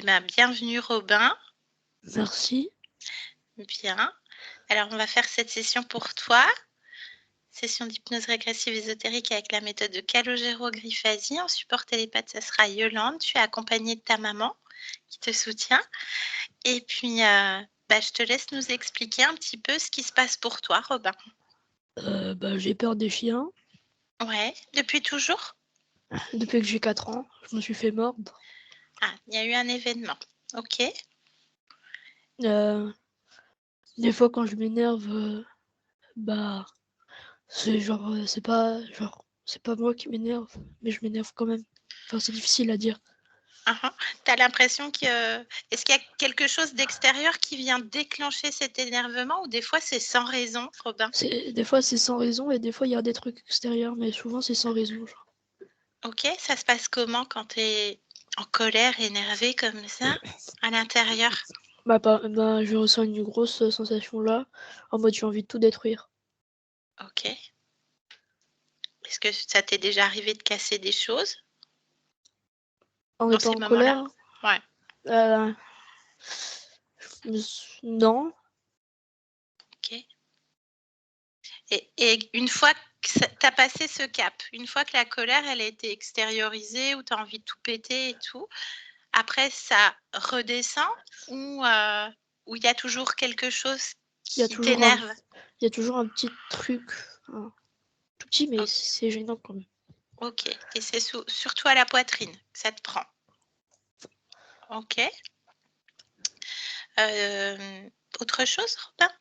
ben, bienvenue Robin. Merci. Bien. Alors, on va faire cette session pour toi. Session d'hypnose régressive ésotérique avec la méthode de Calogero-Grifasi. En support télépathe, ça sera Yolande. Tu es accompagnée de ta maman qui te soutient. Et puis, je te laisse nous expliquer un petit peu ce qui se passe pour toi, Robin. J'ai peur des chiens. Ouais. Depuis toujours? Depuis que j'ai 4 ans, je me suis fait mordre. Ah, il y a eu un événement. Ok. Des fois, quand je m'énerve, c'est pas moi qui m'énerve, mais je m'énerve quand même. Enfin, c'est difficile à dire. Tu as l'impression que... Est-ce qu'il y a quelque chose d'extérieur qui vient déclencher cet énervement ou des fois c'est sans raison, Robin? Des fois, c'est sans raison et des fois, il y a des trucs extérieurs, mais souvent, c'est sans raison. Genre. Ok, ça se passe comment quand tu es en colère, énervé comme ça, à l'intérieur? Je ressens une grosse sensation là, en mode j'ai envie de tout détruire. Ok. Est-ce que ça t'est déjà arrivé de casser des choses En dans étant ces en moments-là? colère, Ouais. non. Ok. Et une fois que tu as passé ce cap, une fois que la colère, elle a été extériorisée, ou tu as envie de tout péter et tout, après, ça redescend ou il y a toujours quelque chose Il y a qui toujours un, t'énerve? il y a toujours un petit truc, tout petit, mais Ok. c'est gênant quand même. Ok. Et c'est surtout à la poitrine que ça te prend. Ok. Autre chose, Robin?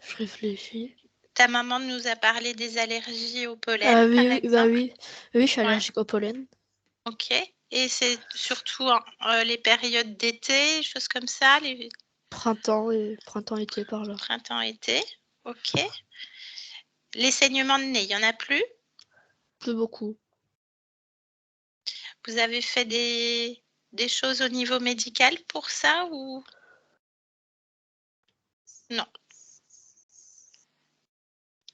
Je réfléchis. Ta maman nous a parlé des allergies au pollen, Ah par oui, exemple. oui, je suis Ouais. allergique au pollen. Ok. Et c'est surtout les périodes d'été, choses comme ça, les Printemps-été par là. printemps-été. Ok. Les saignements de nez, il n'y en a plus? Plus beaucoup. Vous avez fait des choses au niveau médical pour ça ou non?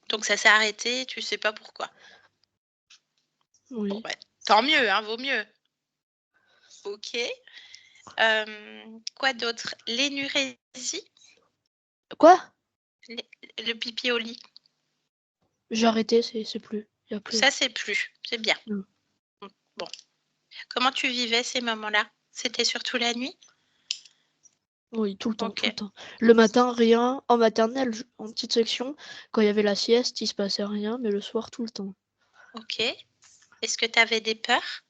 Donc ça s'est arrêté, tu sais pas pourquoi. Bon, Oui. tant mieux, hein, vaut mieux. Ok. Quoi d'autre? L'énurésie, Quoi? le pipi au lit. J'ai arrêté, c'est plus. Y a plus. Ça, c'est plus. C'est bien. Non. Bon. Comment tu vivais ces moments-là? C'était surtout la nuit? Oui, tout le temps, Ok. tout le temps. Le matin, rien. En maternelle, en petite section, quand il y avait la sieste, il se passait rien, mais le soir, tout le temps. Ok. Est-ce que tu avais des peurs?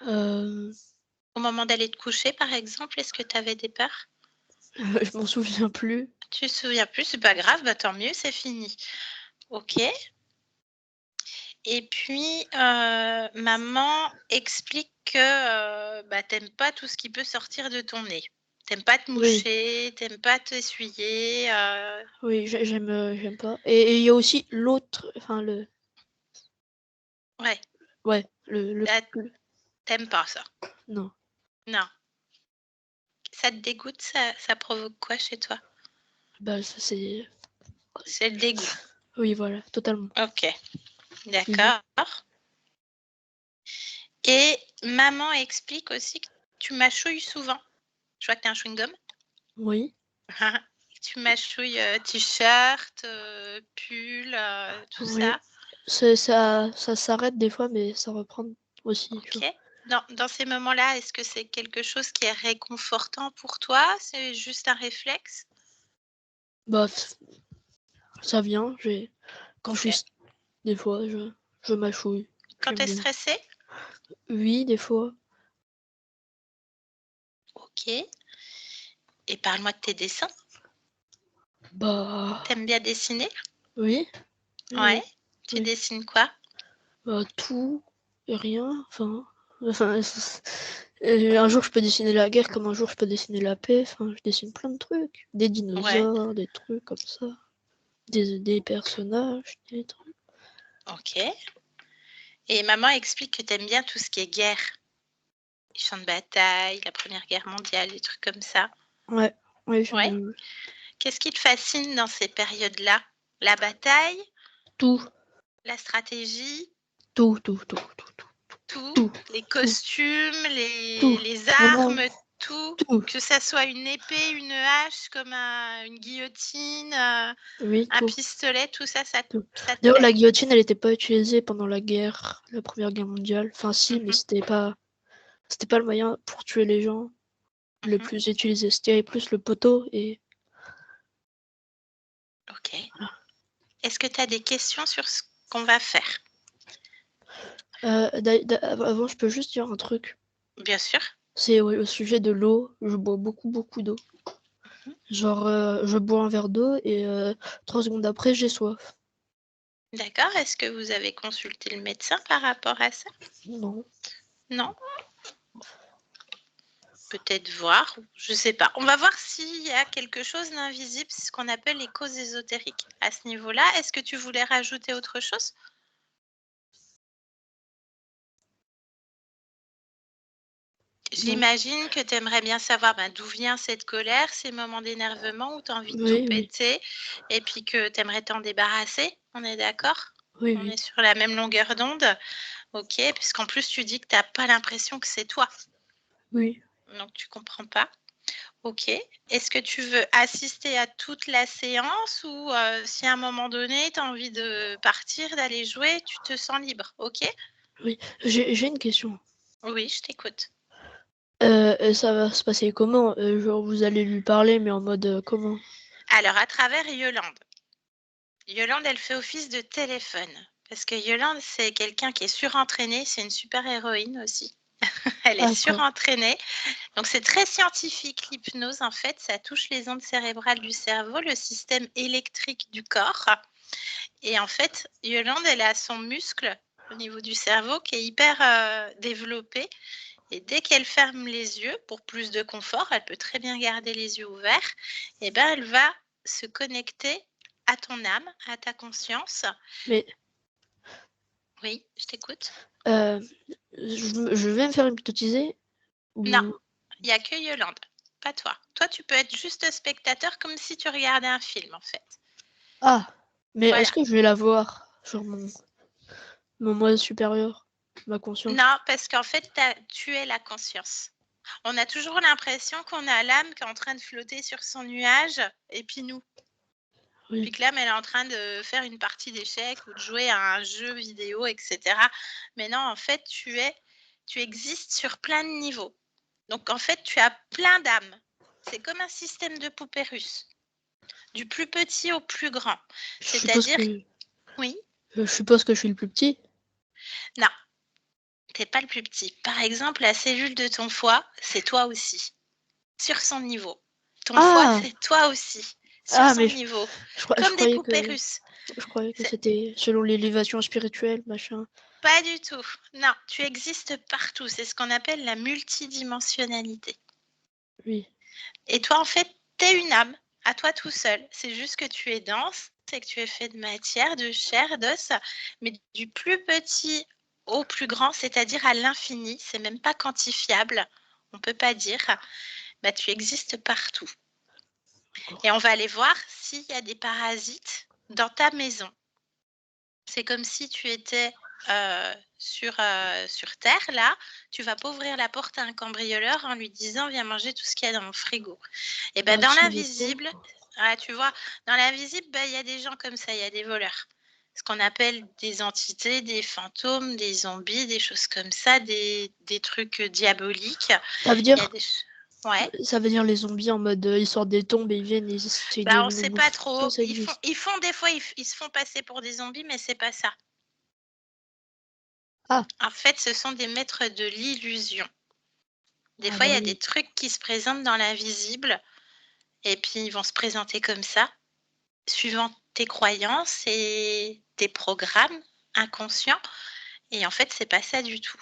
Euh, Au moment d'aller te coucher, par exemple, est-ce que tu avais des peurs? je m'en souviens plus. Tu te souviens plus, c'est pas grave, tant mieux, c'est fini. Ok. Et puis, maman explique que t'aimes pas tout ce qui peut sortir de ton nez. T'aimes pas te Oui, moucher, t'aimes pas t'essuyer. oui, j'aime pas. Et il y a aussi l'autre, enfin Ouais, ouais, t'aimes pas ça. non. Non. Ça te dégoûte, ça provoque quoi chez toi? Ça c'est, C'est le dégoût. oui, voilà, totalement. Ok, Mhm. d'accord. Et maman explique aussi que tu mâchouilles souvent. Je vois que tu as un chewing-gum. Oui. Tu mâchouilles t-shirt, pull, tout Oui. ça. Ça s'arrête des fois, mais ça reprend aussi. Ok. Dans ces moments-là, est-ce que c'est quelque chose qui est réconfortant pour toi? C'est juste un réflexe? Bah, ça vient. Quand Ok. des fois, je mâchouille. Quand tu J'aime es bien. stressé? Oui, des fois. Ok. Et parle-moi de tes dessins. Bah, T'aimes bien dessiner? oui. Ouais. Oui. Tu Oui. dessines quoi? Tout et rien. Enfin, un jour je peux dessiner la guerre, comme un jour je peux dessiner la paix. Enfin, je dessine plein de trucs. Des Ouais. dinosaures, des trucs comme ça. Des personnages, des trucs. Ok. Et maman explique que t'aimes bien tout ce qui est guerre. Les champs de bataille, la Première Guerre mondiale, des trucs comme ça. Ouais. Ouais, j'aime Ouais. bien. Qu'est-ce qui te fascine dans ces périodes-là? La bataille? Tout. La stratégie? Tout. Tout, les costumes, Tout. les Vraiment, armes, tout. tout. Que ça soit une épée, une hache, comme une guillotine, Oui, un tout. pistolet, tout ça, ça Tout. te D'ailleurs, plaît. la guillotine, elle n'était pas utilisée pendant la Première Guerre mondiale. Enfin, si, mais Mhm, c'était pas le moyen pour tuer les gens le mhm. plus utilisé. C'était plus le poteau et Ok. voilà. Est-ce que tu as des questions sur ce qu'on va faire? Avant, je peux juste dire un truc. Bien sûr. C'est au sujet de l'eau. Je bois beaucoup d'eau. Mhm. Genre, je bois un verre d'eau et 3 secondes après, j'ai soif. D'accord. Est-ce que vous avez consulté le médecin par rapport à ça? Non. Non? Peut-être voir, je ne sais pas. On va voir s'il y a quelque chose d'invisible, c'est ce qu'on appelle les causes ésotériques. À ce niveau-là, est-ce que tu voulais rajouter autre chose? Non. J'imagine que tu aimerais bien savoir d'où vient cette colère, ces moments d'énervement où tu as envie de tout Oui. péter et puis que tu aimerais t'en débarrasser. On est d'accord? Oui, On oui. est sur la même longueur d'onde? Ok, puisqu'en plus tu dis que tu n'as pas l'impression que c'est toi. Oui. Donc tu comprends pas. Ok. Est-ce que tu veux assister à toute la séance ou si à un moment donné tu as envie de partir, d'aller jouer, tu te sens libre? Ok? Oui. J'ai une question. Oui, je t'écoute. Ça va se passer comment? Genre, vous allez lui parler, mais en mode comment? Alors, à travers Yolande. Yolande, elle fait office de téléphone. Parce que Yolande, c'est quelqu'un qui est surentraîné. C'est une super héroïne aussi. Elle est Ah, d'accord. surentraînée. Donc, c'est très scientifique, l'hypnose. En fait, ça touche les ondes cérébrales du cerveau, le système électrique du corps. Et en fait, Yolande, elle a son muscle au niveau du cerveau qui est hyper développé. Et dès qu'elle ferme les yeux, pour plus de confort, elle peut très bien garder les yeux ouverts, et ben elle va se connecter à ton âme, à ta conscience. Mais Oui, je t'écoute. je vais me faire hypnotiser Non, ou... il n'y a que Yolande, pas toi. Toi, tu peux être juste spectateur comme si tu regardais un film, en fait. Ah! Mais est-ce Voilà. que je vais la voir? Genre mon moi supérieur, ma conscience. Non, parce qu'en fait, tu es la conscience. On a toujours l'impression qu'on a l'âme qui est en train de flotter sur son nuage, et puis nous. Oui. Puis que l'âme, elle est en train de faire une partie d'échecs ou de jouer à un jeu vidéo, etc. Mais non, en fait, tu existes sur plein de niveaux. Donc, en fait, tu as plein d'âmes. C'est comme un système de poupée russe, du plus petit au plus grand. Je suppose C'est-à-dire, que oui, je suppose que je suis le plus petit. non, t'es pas le plus petit. Par exemple, la cellule de ton foie, c'est toi aussi, sur son niveau. Ton foie, Ah! c'est toi aussi, sur Ah, son mais niveau. je Comme des croyais poupées que russes. C'est c'était selon l'élévation spirituelle, machin. Pas du tout. Non, tu existes partout. C'est ce qu'on appelle la multidimensionnalité. Oui. Et toi, en fait, tu es une âme, à toi tout seul. C'est juste que tu es dense, c'est que tu es fait de matière, de chair, d'os, mais du plus petit au plus grand, c'est-à-dire à l'infini. C'est même pas quantifiable. On peut pas dire. Tu existes partout. Et on va aller voir s'il y a des parasites dans ta maison. C'est comme si tu étais sur terre, là, tu vas pas ouvrir la porte à un cambrioleur en lui disant: «Viens manger tout ce qu'il y a dans mon frigo». Et Bah, dans ça dépend, l'invisible, quoi. tu vois? Dans l'invisible, il y a des gens comme ça, il y a des voleurs. Ce qu'on appelle des entités, des fantômes, des zombies, des choses comme ça, des trucs diaboliques. Ça veut Il y a dire des ouais. ça veut dire les zombies en mode, ils sortent des tombes et ils viennent et ils essayent de On nous sait pas bouffer. trop. Ça existe. Ils font des fois, ils se font passer pour des zombies, mais c'est pas ça. Ah! En fait, ce sont des maîtres de l'illusion. Des Ah fois, bah il y a des oui. trucs qui se présentent dans l'invisible et puis ils vont se présenter comme ça, suivant tes croyances et tes programmes inconscients. Et en fait, c'est pas ça du tout.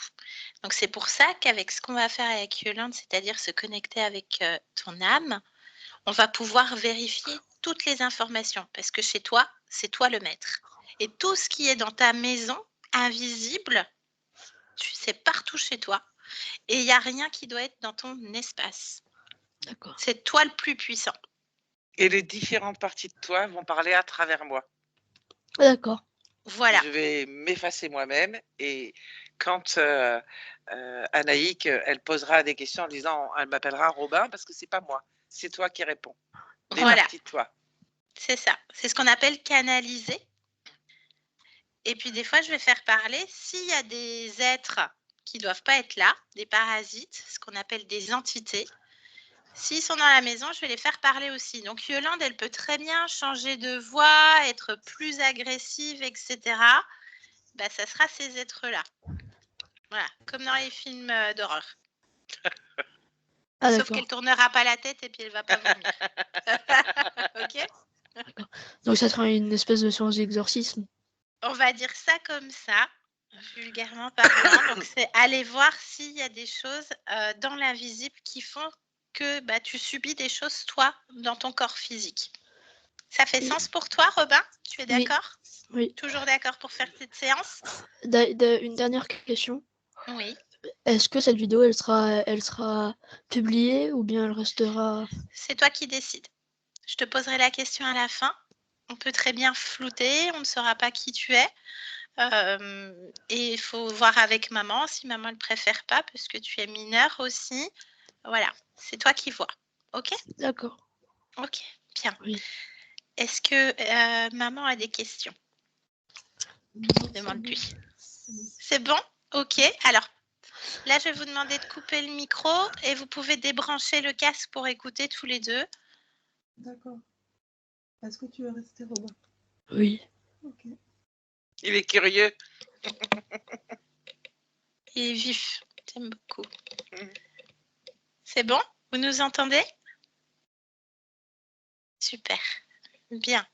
Donc, c'est pour ça qu'avec ce qu'on va faire avec Yolande, c'est-à-dire se connecter avec ton âme, on va pouvoir vérifier toutes les informations parce que chez toi, c'est toi le maître. Et tout ce qui est dans ta maison, invisible, tu sais partout chez toi. Et il n'y a rien qui doit être dans ton espace. D'accord. C'est toi le plus puissant. Et les différentes parties de toi vont parler à travers moi. Ah, d'accord. Voilà. Je vais m'effacer moi-même et quand Anaïk, elle posera des questions en disant, elle m'appellera Robin parce que c'est pas moi, c'est toi qui réponds. Voilà. Départis-toi. C'est ça. C'est ce qu'on appelle canaliser. Et puis des fois, je vais faire parler s'il y a des êtres qui ne doivent pas être là, des parasites, ce qu'on appelle des entités. S'ils sont dans la maison, je vais les faire parler aussi. Donc Yolande, elle peut très bien changer de voix, être plus agressive, etc. Bah, ça sera ces êtres-là. Voilà, comme dans les films d'horreur. Ah, Sauf d'accord. qu'elle tournera pas la tête et puis elle va pas vomir. Ok? D'accord. Donc ça sera une espèce de séance d'exorcisme. On va dire ça comme ça, vulgairement parlant. Donc c'est aller voir s'il y a des choses dans l'invisible qui font que bah, tu subis des choses toi dans ton corps physique. Ça fait Oui. sens pour toi, Robin? Tu es Oui. d'accord? Oui. Toujours d'accord pour faire cette séance? Une dernière question. Oui. Est-ce que cette vidéo, elle sera publiée ou bien elle restera... C'est toi qui décides. Je te poserai la question à la fin. On peut très bien flouter, on ne saura pas qui tu es. Et il faut voir avec maman si maman ne préfère pas, parce que tu es mineure aussi. Voilà, c'est toi qui vois. Ok? D'accord. Ok, bien. Oui. Est-ce que maman a des questions? Demande-lui. C'est bon? Ok, alors là, je vais vous demander de couper le micro et vous pouvez débrancher le casque pour écouter tous les deux. D'accord. Est-ce que tu veux rester, Robin? Oui. Ok. Il est curieux. Il est vif, j'aime beaucoup. C'est bon? Vous nous entendez? Super, bien.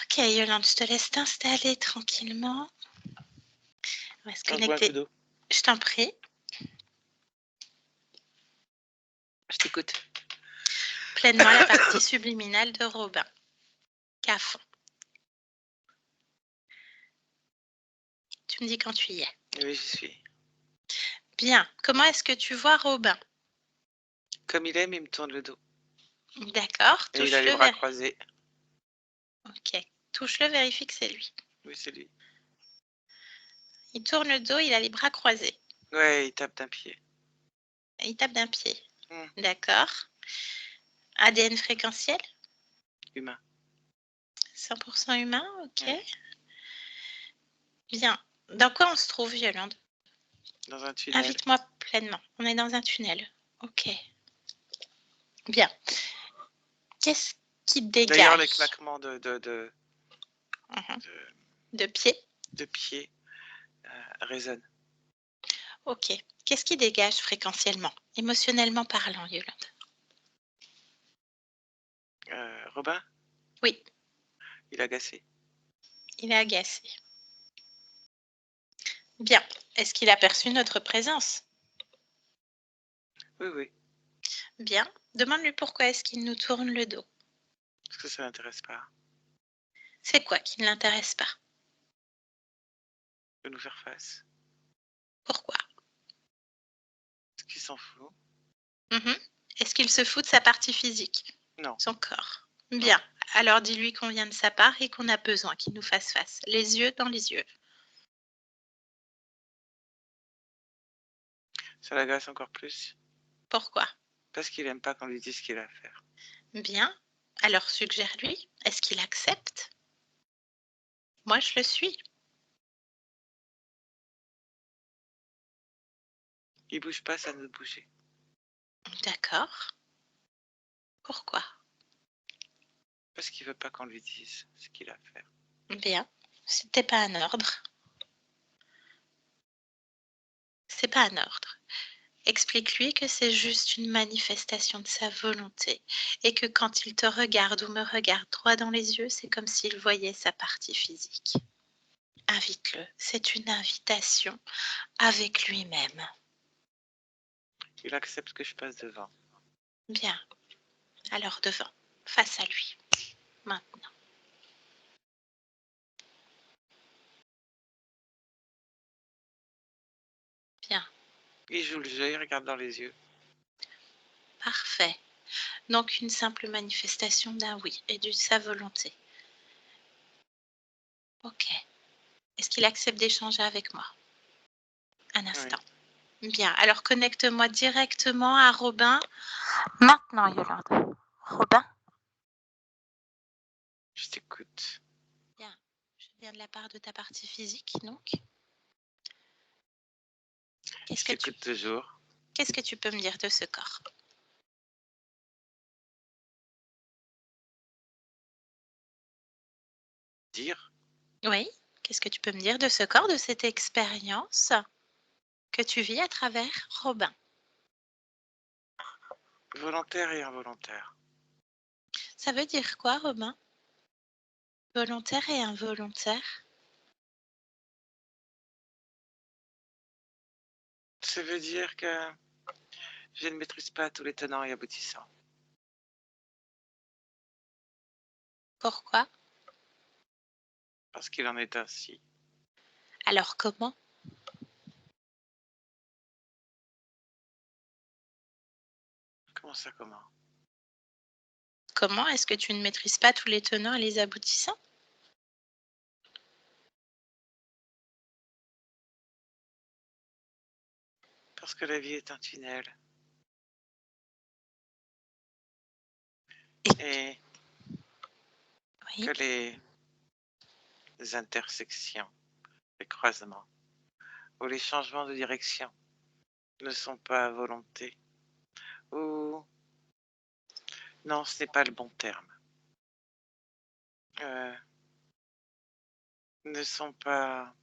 Ok, Yolande, je te laisse t'installer tranquillement. On va se Quand je bois un coup connecter. d'eau. Je t'en prie. Je t'écoute. Pleinement la partie subliminale de Robin. Qu'à fond. Tu me dis quand tu y es. Oui, j'y suis. Bien. Comment est-ce que tu vois Robin? Comme il aime, il me tourne le dos. D'accord. Et il a les bras croisés. Ok. Touche-le, vérifie que c'est lui. Oui, c'est lui. Il tourne le dos, il a les bras croisés. Ouais, il tape d'un pied. Il tape d'un pied. D'accord. ADN fréquentiel? Humain. 100% humain, ok. Bien. Dans quoi on se trouve, Yolande? Dans un tunnel. Invite-moi pleinement. On est dans un tunnel. Ok. Bien. Qu'est-ce qui dégage? D'ailleurs, les claquements de pied. De pied résonnent. Ok. Qu'est-ce qui dégage fréquentiellement, émotionnellement parlant, Yolande? Robin? Oui. Il est agacé. Il est agacé. Bien. Est-ce qu'il a perçu notre présence? Oui, oui. Bien. Demande-lui pourquoi est-ce qu'il nous tourne le dos. Parce que ça ne l'intéresse pas. C'est quoi qui ne l'intéresse pas? De nous faire face. Pourquoi? Parce qu'il s'en fout. Est-ce qu'il se fout de sa partie physique? Non. Son corps. Bien. Alors dis-lui qu'on vient de sa part et qu'on a besoin qu'il nous fasse face. Les yeux dans les yeux. Ça l'agace encore plus. Pourquoi? Parce qu'il n'aime pas qu'on lui dise ce qu'il a à faire. Bien. Alors suggère-lui. Est-ce qu'il accepte? Moi, je le suis. Il bouge pas, ça ne bouger. D'accord. Pourquoi? Parce qu'il veut pas qu'on lui dise ce qu'il a à faire. Bien. C'était pas un ordre. C'est pas un ordre. Explique-lui que c'est juste une manifestation de sa volonté et que quand il te regarde ou me regarde droit dans les yeux, c'est comme s'il voyait sa partie physique. Invite-le. C'est une invitation avec lui-même. Il accepte que je passe devant. Bien. Alors devant, face à lui. Maintenant. Bien. Il joue le jeu, il regarde dans les yeux. Parfait. Donc une simple manifestation d'un oui et de sa volonté. Ok. Est-ce qu'il accepte d'échanger avec moi? Un instant. Bien. Alors, connecte-moi directement à Robin. Maintenant, Yolande. Robin? Je t'écoute. Bien. Je viens de la part de ta partie physique, donc. Je t'écoute toujours. Qu'est-ce que tu peux me dire de ce corps? Dire Oui. Qu'est-ce que tu peux me dire de ce corps, de cette expérience que tu vis à travers Robin? volontaire et involontaire. Ça veut dire quoi, Robin? Volontaire et involontaire? Ça veut dire que je ne maîtrise pas tous les tenants et aboutissants. Pourquoi? Parce qu'il en est ainsi. Alors comment? Comment ça, comment? Comment est-ce que tu ne maîtrises pas tous les tenants et les aboutissants? Parce que la vie est un tunnel. Et Oui. que les intersections, les croisements ou les changements de direction ne sont pas à volonté. Ou non, ce n'est pas le bon terme. Ne sont pas...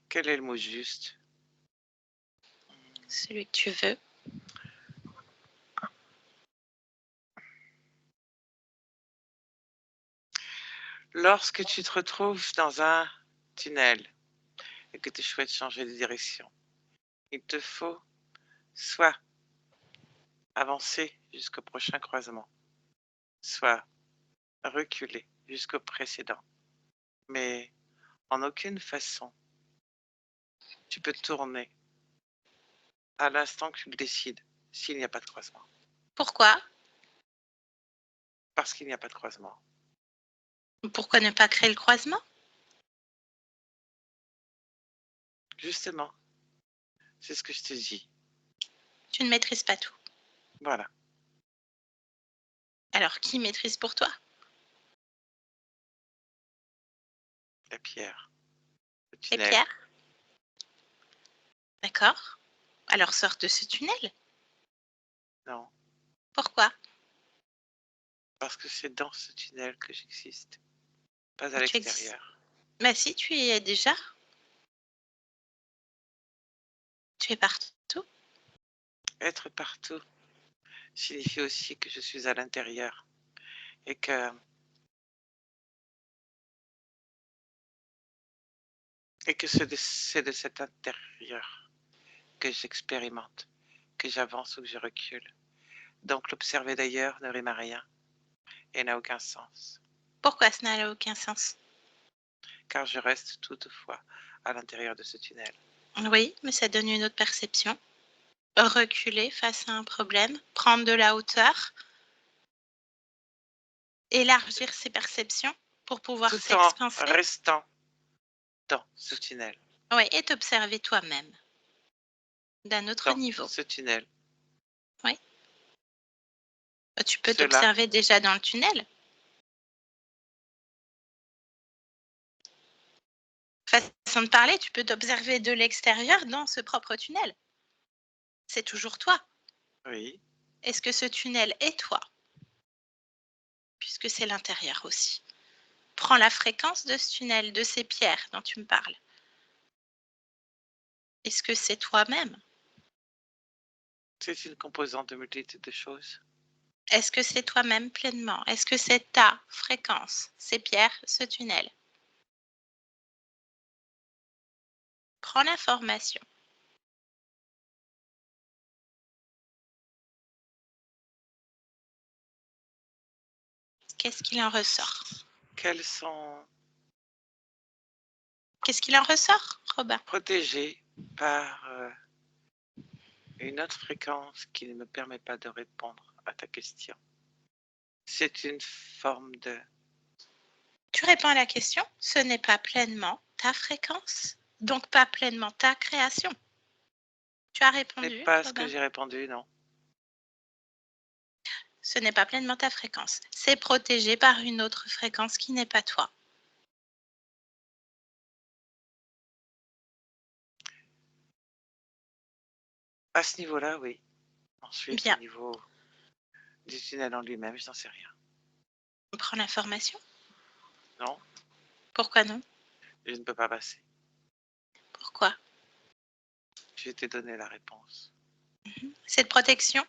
Quel est le mot juste? Celui que tu veux. Lorsque tu te retrouves dans un tunnel et que tu souhaites changer de direction, il te faut soit avancer jusqu'au prochain croisement, soit reculer jusqu'au précédent. Mais en aucune façon, tu peux tourner à l'instant que tu le décides s'il n'y a pas de croisement. Pourquoi? Parce qu'il n'y a pas de croisement. Pourquoi ne pas créer le croisement? Justement, c'est ce que je te dis. Tu ne maîtrises pas tout. Voilà. Alors qui maîtrise pour toi? La pierre. Le Les tunnel. pierres? D'accord. Alors sors de ce tunnel. Non. Pourquoi? Parce que c'est dans ce tunnel que j'existe. Pas à Tu existes. l'extérieur. Bah si, tu y es déjà. Tu es partout. Être partout signifie aussi que je suis à l'intérieur et que c'est de cet intérieur que j'expérimente, que j'avance ou que je recule. Donc l'observer d'ailleurs ne rime à rien et n'a aucun sens, Pourquoi ça n'a aucun sens? car je reste toutefois à l'intérieur de ce tunnel. Oui, mais ça donne une autre perception. Reculer face à un problème, prendre de la hauteur, élargir ses perceptions pour pouvoir Tout en s'expanser. restant dans ce tunnel. Oui, et t'observer toi-même d'un autre Dans niveau. ce tunnel. Oui. Tu peux Cela, t'observer déjà dans le tunnel. Façon de parler, tu peux t'observer de l'extérieur dans ce propre tunnel. C'est toujours toi. oui, Est-ce que ce tunnel est toi? Puisque c'est l'intérieur aussi. Prends la fréquence de ce tunnel, de ces pierres dont tu me parles. Est-ce que c'est toi-même? c'est une composante de multitude de choses. Est-ce que c'est toi-même pleinement? Est-ce que c'est ta fréquence, ces pierres, ce tunnel? Prends l'information. Qu'est-ce qu'il en ressort? Qu'elles sont Qu'est-ce qu'il en ressort, Robin? protégées par une autre fréquence qui ne me permet pas de répondre à ta question. C'est une forme de... Tu réponds à la question, ce n'est pas pleinement ta fréquence, donc pas pleinement ta création. Tu as Ce répondu, n'est pas ce Robin. que j'ai répondu, non. Ce n'est pas pleinement ta fréquence. C'est protégé par une autre fréquence qui n'est pas toi. À ce niveau-là, oui. Ensuite, Bien. au niveau du tunnel en lui-même, je n'en sais rien. On prend l'information. Non, Pourquoi non? je ne peux pas passer. Pourquoi? Je t'ai donné la réponse. Cette protection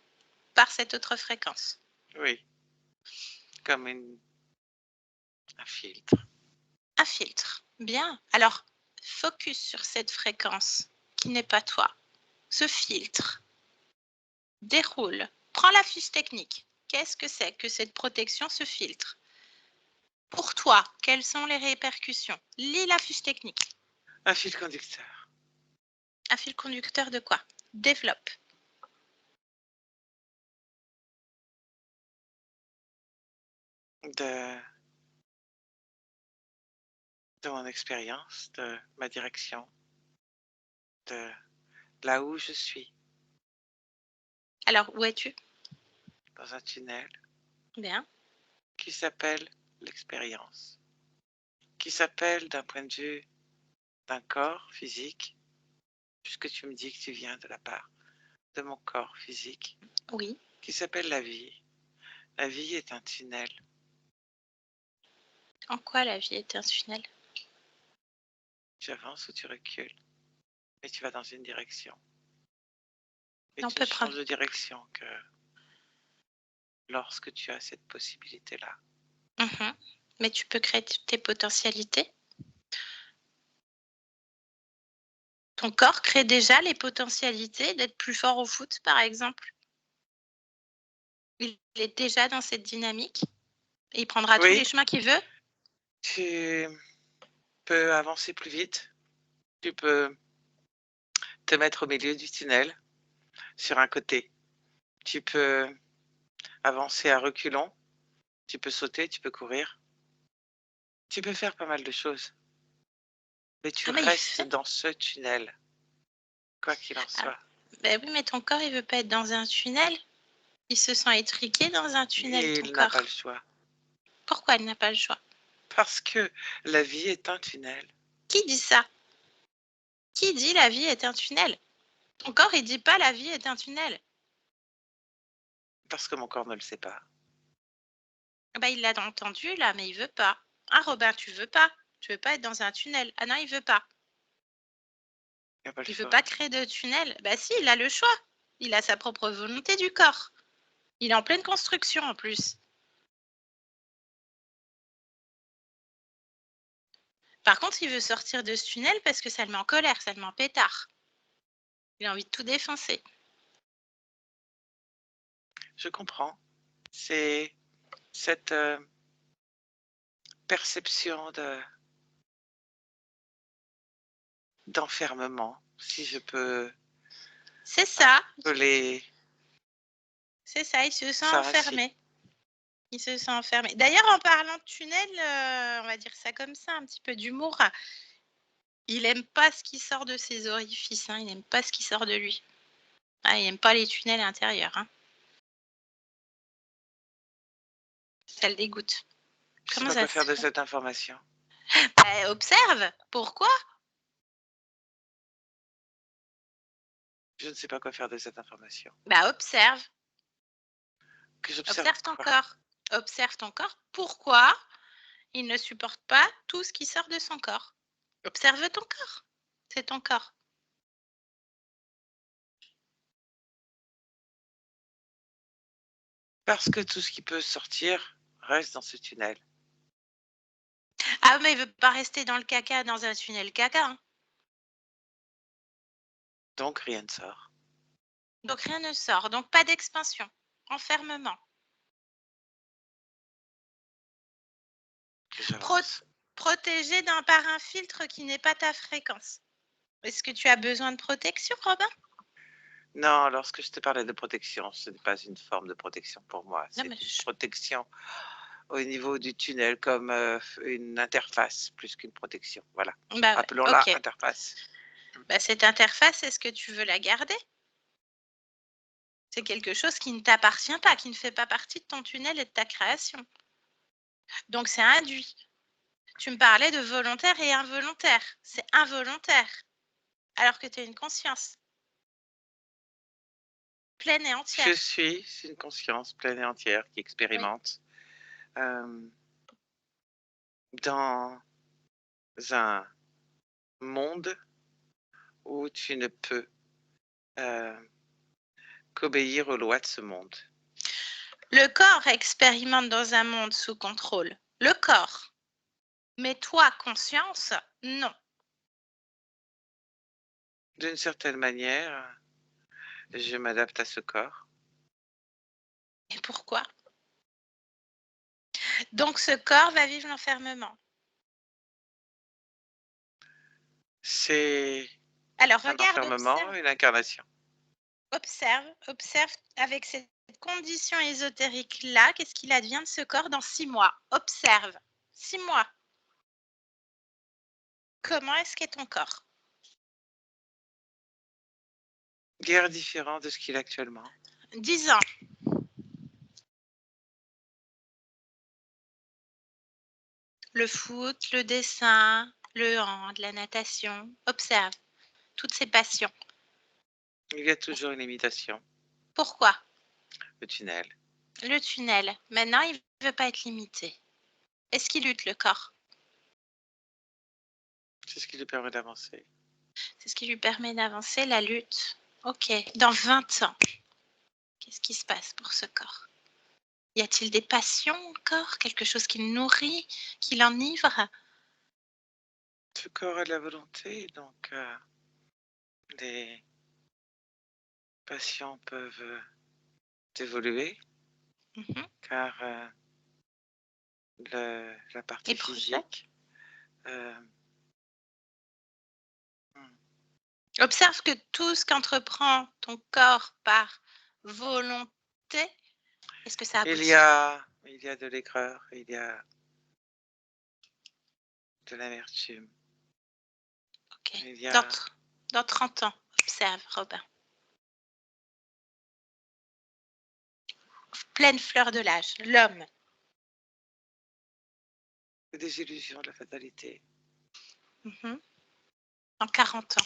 par cette autre fréquence. Oui. Comme un filtre. Un filtre. Bien. Alors, focus sur cette fréquence qui n'est pas toi. Ce filtre. Déroule. Prends la fiche technique. Qu'est-ce que c'est que cette protection, ce filtre? Pour toi, quelles sont les répercussions? Lis la fiche technique. Un fil conducteur. Un fil conducteur de quoi? Développe. De mon expérience, de ma direction, de là où je suis, Alors, où es-tu? dans un tunnel Bien. qui s'appelle l'expérience, qui s'appelle d'un point de vue d'un corps physique, puisque tu me dis que tu viens de la part de mon corps physique, Oui. qui s'appelle la vie. La vie est un tunnel. En quoi la vie est un tunnel? Tu avances ou tu recules, et tu vas dans une direction. Et On tu peut ne prendre. changes de direction que lorsque tu as cette possibilité-là. Mais tu peux créer tes potentialités. Ton corps crée déjà les potentialités d'être plus fort au foot, par exemple. Il est déjà dans cette dynamique. Et il prendra tous Oui. les chemins qu'il veut. Tu peux avancer plus vite. Tu peux te mettre au milieu du tunnel, sur un côté. Tu peux avancer à reculons. Tu peux sauter, tu peux courir. Tu peux faire pas mal de choses. Mais tu Mais il restes fait. dans ce tunnel, quoi qu'il en soit. Ben oui, mais ton corps, il veut pas être dans un tunnel. Il se sent étriqué dans un tunnel, ton Il n'a corps. pas le choix. Pourquoi il n'a pas le choix? Parce que la vie est un tunnel. Qui dit ça? Qui dit la vie est un tunnel? Ton corps, il dit pas la vie est un tunnel. Parce que mon corps ne le sait pas. Ben, il l'a entendu là, mais il veut pas. Ah Robin, tu veux pas? Tu veux pas être dans un tunnel? Ah non, il veut pas. Il n'a pas le Il veut choix. pas créer de tunnel. Bah si, il a le choix. Il a sa propre volonté du corps. Il est en pleine construction en plus. Par contre, il veut sortir de ce tunnel parce que ça le met en colère, ça le met en pétard. Il a envie de tout défoncer. Je comprends. C'est cette perception d'enfermement, si je peux C'est ça. appeler C'est ça, il se sent ça ainsi. enfermé. Il se sent enfermé. D'ailleurs, en parlant de tunnel, on va dire ça comme ça, un petit peu d'humour. Il aime pas ce qui sort de ses orifices, hein. Il aime pas ce qui sort de lui. Ah, il aime pas les tunnels intérieurs, hein. Ça le dégoûte. Je sais Comment pas ça quoi se faire de fait? cette information. Bah, observe. Pourquoi? Je ne sais pas quoi faire de cette information. Bah, observe. Que j'observe Observe ton quoi? corps. Observe ton corps. Pourquoi il ne supporte pas tout ce qui sort de son corps? Observe ton corps. C'est ton corps. Parce que tout ce qui peut sortir reste dans ce tunnel. Ah, mais il veut pas rester dans le caca, dans un tunnel caca, hein. Donc rien ne sort. Donc rien ne sort. Donc pas d'expansion. Enfermement. Que j'avance. Protégé par un filtre qui n'est pas ta fréquence. Est-ce que tu as besoin de protection, Robin? Non, lorsque je te parlais de protection, ce n'est pas une forme de protection pour moi. Non, C'est mais une protection au niveau du tunnel, comme une interface, plus qu'une protection. Voilà. bah ouais, Appelons-la ok. interface. Bah, cette interface, est-ce que tu veux la garder? C'est quelque chose qui ne t'appartient pas, qui ne fait pas partie de ton tunnel et de ta création. Donc, c'est induit. Tu me parlais de volontaire et involontaire. C'est involontaire, alors que tu as une conscience pleine et entière. Je suis une conscience pleine et entière qui expérimente dans un monde où tu ne peux qu'obéir aux lois de ce monde. Le corps expérimente dans un monde sous contrôle. Le corps. Mais toi, conscience, non. D'une certaine manière, je m'adapte à ce corps. Et pourquoi? Donc, ce corps va vivre l'enfermement. C'est Alors, un regarde, enfermement, une incarnation. observe avec cette condition ésotérique-là, qu'est-ce qu'il advient de ce corps dans 6 mois? Observe. 6 mois. Comment est-ce qu'est ton corps? Guère différent de ce qu'il est actuellement. 10 ans. Le foot, le dessin, le hand, la natation. Observe toutes ces passions. Il y a toujours une limitation. Pourquoi? Le tunnel. Le tunnel. Maintenant, il ne veut pas être limité. Est-ce qu'il lutte, le corps? C'est ce qui lui permet d'avancer. C'est ce qui lui permet d'avancer, la lutte. Ok. Dans 20 ans, qu'est-ce qui se passe pour ce corps? Y a-t-il des passions encore? Quelque chose qui le nourrit, qui l'enivre? Ce corps a de la volonté, donc les passions peuvent évoluer, car la partie Et projets? physique. Observe que tout ce qu'entreprend ton corps par volonté, est-ce que ça aboutit? Il y a de l'aigreur, il y a de l'amertume. Ok. Il y a Dans 30 ans, observe, Robin. Pleine fleur de l'âge, l'homme. des illusions de la fatalité. Dans 40 ans.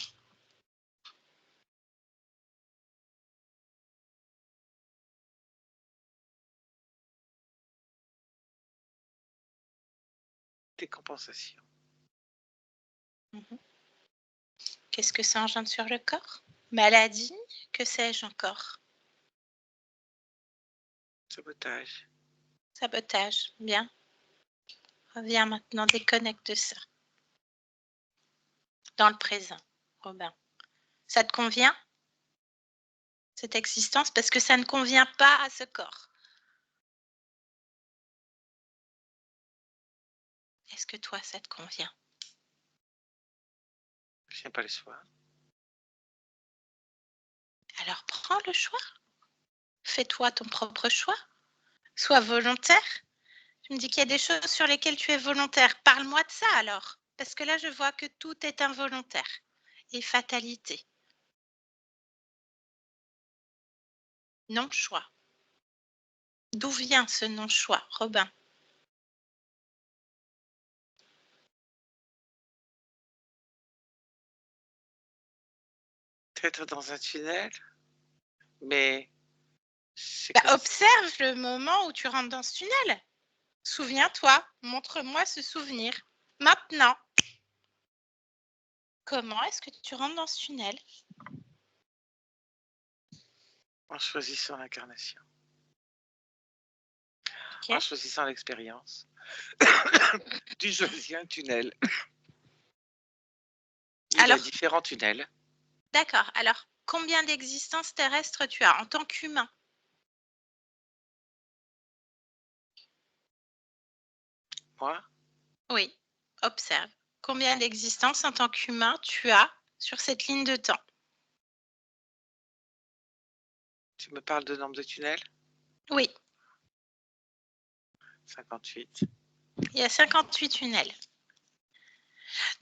Des compensations. Qu'est-ce que ça engendre sur le corps? Maladie? Que sais-je encore? Sabotage. Sabotage, bien. Reviens maintenant, déconnecte ça. Dans le présent, Robin. Ça te convient, cette existence? Parce que ça ne convient pas à ce corps. Est-ce que toi, ça te convient? Je n'ai pas le choix. Alors prends le choix. Fais-toi ton propre choix. Sois volontaire. Tu me dis qu'il y a des choses sur lesquelles tu es volontaire. Parle-moi de ça alors. Parce que là, je vois que tout est involontaire et fatalité. Non-choix. D'où vient ce non-choix, Robin? Peut-être dans un tunnel, mais c'est Bah, comme observe le moment où tu rentres dans ce tunnel. Souviens-toi, montre-moi ce souvenir. Maintenant. Comment est-ce que tu rentres dans ce tunnel? en choisissant l'incarnation. Okay. En choisissant l'expérience. Tu choisis un tunnel. Il y a différents tunnels. D'accord. Alors, combien d'existences terrestres tu as en tant qu'humain? Moi, Oui. Observe. Combien d'existences en tant qu'humain tu as sur cette ligne de temps? Tu me parles de nombre de tunnels? Oui, 58. il y a 58 tunnels.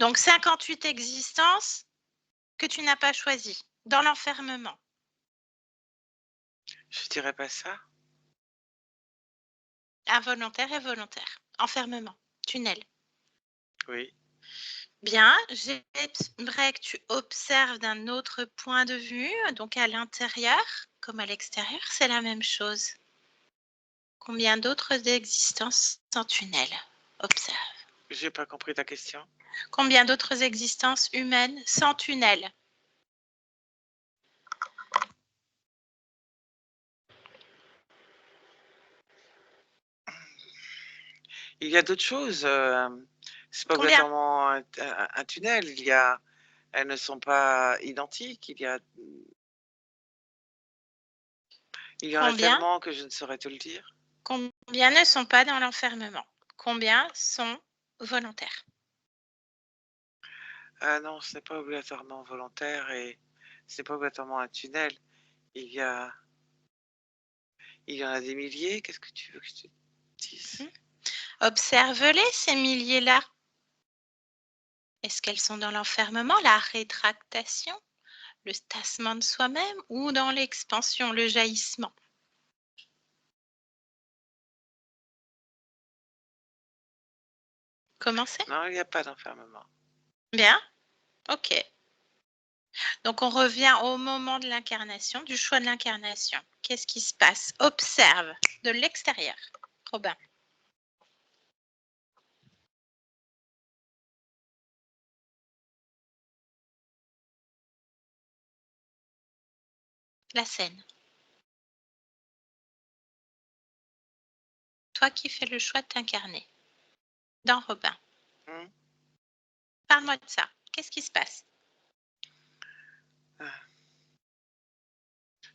Donc 58 existences que tu n'as pas choisies dans l'enfermement. Je dirais pas ça. Involontaire et volontaire. Enfermement, tunnel. Oui. Bien, j'aimerais que tu observes d'un autre point de vue, donc à l'intérieur comme à l'extérieur, c'est la même chose. Combien d'autres existences sans tunnel? Observe. J'ai pas compris ta question. Combien d'autres existences humaines sans tunnel? Il y a d'autres choses. C'est pas Combien? obligatoirement un tunnel. Elles ne sont pas identiques. Il y en a Combien? tellement que je ne saurais te le dire. Combien ne sont pas dans l'enfermement? Combien sont volontaires? Ah non, ce n'est pas obligatoirement volontaire et ce n'est pas obligatoirement un tunnel. Il y en a des milliers. Qu'est-ce que tu veux que je te dise? Observe-les, ces milliers-là. Est-ce qu'elles sont dans l'enfermement, la rétractation, le tassement de soi-même ou dans l'expansion, le jaillissement? Comment c'est? Non, il n'y a pas d'enfermement. Bien, ok. Donc on revient au moment de l'incarnation, du choix de l'incarnation. Qu'est-ce qui se passe? Observe de l'extérieur. Robin. La scène. Toi qui fais le choix de t'incarner. Dans Robin. Parle-moi de ça. Qu'est-ce qui se passe?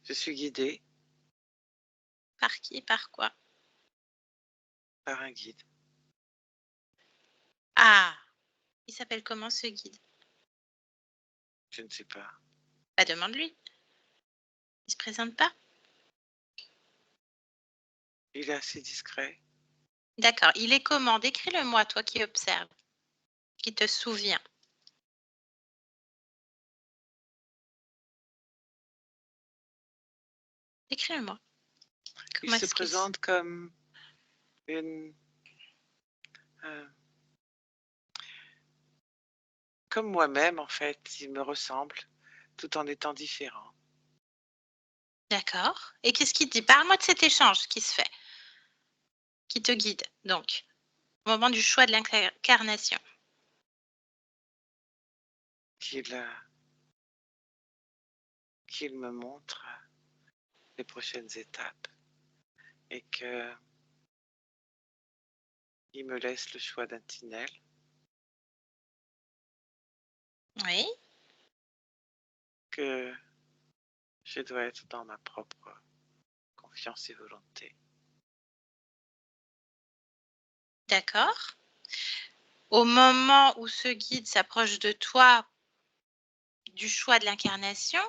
Je suis guidée Par qui? Par quoi? par un guide. Ah, il s'appelle comment ce guide? Je ne sais pas. Bah, demande-lui. Il se présente pas? Il est assez discret. D'accord. Il est comment? Décris-le-moi, toi qui observes, qui te souviens. Décris-le-moi. Il Comment se est-ce qu'il présente comme comme moi-même, en fait. Il me ressemble, tout en étant différent. D'accord. Et qu'est-ce qu'il te dit? Parle-moi de cet échange qui se fait, qui te guide, donc, au moment du choix de l'incarnation. Qu'il me montre les prochaines étapes et que il me laisse le choix d'un tunnel. Oui. Que je dois être dans ma propre confiance et volonté. D'accord. Au moment où ce guide s'approche de toi du choix de l'incarnation,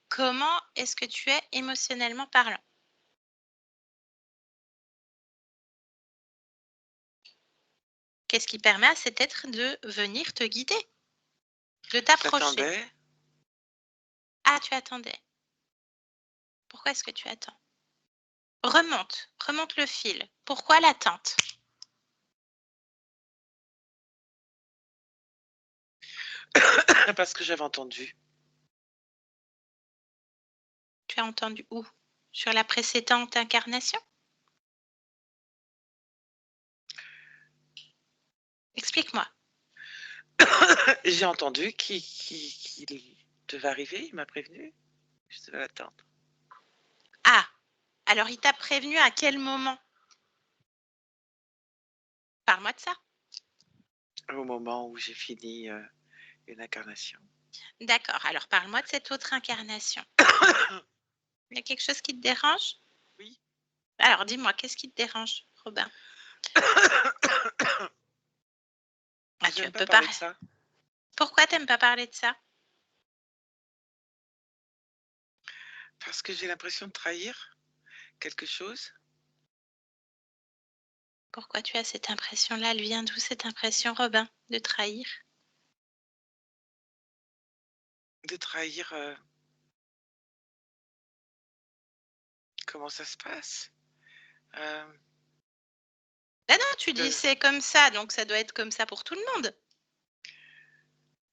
comment est-ce que tu es émotionnellement parlant? Qu'est-ce qui permet à cet être de venir te guider, de t'approcher? J'attendais. Ah, tu attendais. Pourquoi est-ce que tu attends? Remonte le fil. Pourquoi l'attente? Parce que j'avais entendu. Tu as entendu où? Sur la précédente incarnation? Explique-moi. J'ai entendu qu'il devait arriver, il m'a prévenu. Je devais l'attendre. Ah, alors il t'a prévenu à quel moment? Parle-moi de ça. Au moment où j'ai fini une incarnation. D'accord, alors parle-moi de cette autre incarnation. Il y a quelque chose qui te dérange? Oui. Alors dis-moi, qu'est-ce qui te dérange, Robin? Ah, tu J'aime pas peux parler pas. de ça. Pourquoi t'aimes pas parler de ça? Parce que j'ai l'impression de trahir quelque chose. Pourquoi tu as cette impression-là? Elle vient d'où cette impression, Robin, de trahir? De trahir. Comment ça se passe? Ben non, tu dis c'est comme ça, donc ça doit être comme ça pour tout le monde.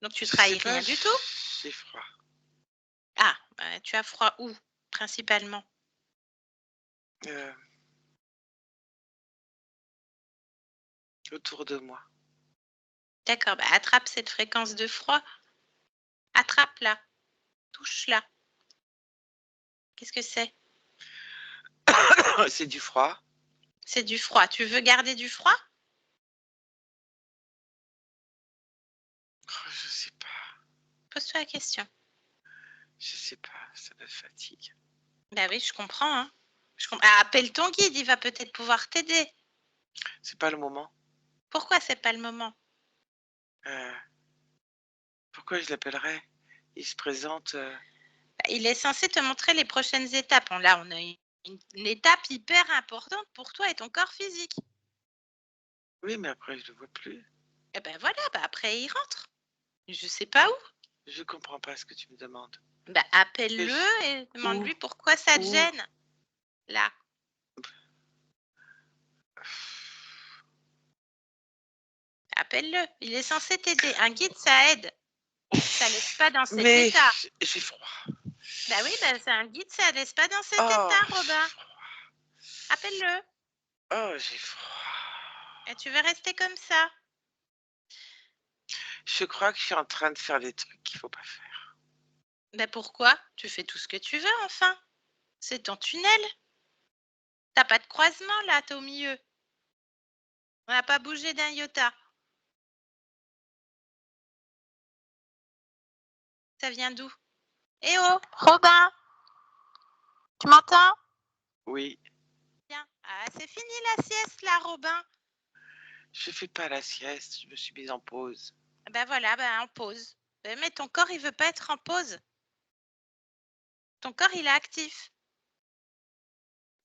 Donc tu Je trahis sais pas, rien du tout. j'ai froid. Ah, tu as froid où, principalement? Autour de moi. D'accord, bah attrape cette fréquence de froid. Attrape-la. Touche-la. Qu'est-ce que c'est? C'est du froid. C'est du froid. Tu veux garder du froid? Oh, je sais pas. Pose-toi la question. Je sais pas, ça me fatigue. Bah oui, je comprends. Hein. Ah, appelle ton guide, il va peut-être pouvoir t'aider. C'est pas le moment. Pourquoi c'est pas le moment? Pourquoi je l'appellerais? Il se présente. Il est censé te montrer les prochaines étapes. Là, on a une étape hyper importante pour toi et ton corps physique. Oui, mais après, je le vois plus. Et ben voilà, bah après, il rentre. Je sais pas où. Je comprends pas ce que tu me demandes. Bah, appelle-le et demande-lui pourquoi ça te gêne. Là. Appelle-le. Il est censé t'aider. Un guide, ça aide. Ça laisse pas dans cet état. J'ai froid. Bah oui, bah, c'est un guide, ça laisse pas dans cet état, Robin. Appelle-le. Oh, j'ai froid. Et tu veux rester comme ça. Je crois que je suis en train de faire des trucs qu'il faut pas faire. Bah pourquoi? Tu fais tout ce que tu veux, enfin. C'est ton tunnel. T'as pas de croisement, là, t'es au milieu. On n'a pas bougé d'un iota. Ça vient d'où? Eh oh, Robin! Tu m'entends? Oui. Bien. Ah, c'est fini la sieste, là, Robin. Je fais pas la sieste, je me suis mise en pause. Ben voilà, en pause. Mais ton corps, il veut pas être en pause. Ton corps, il est actif.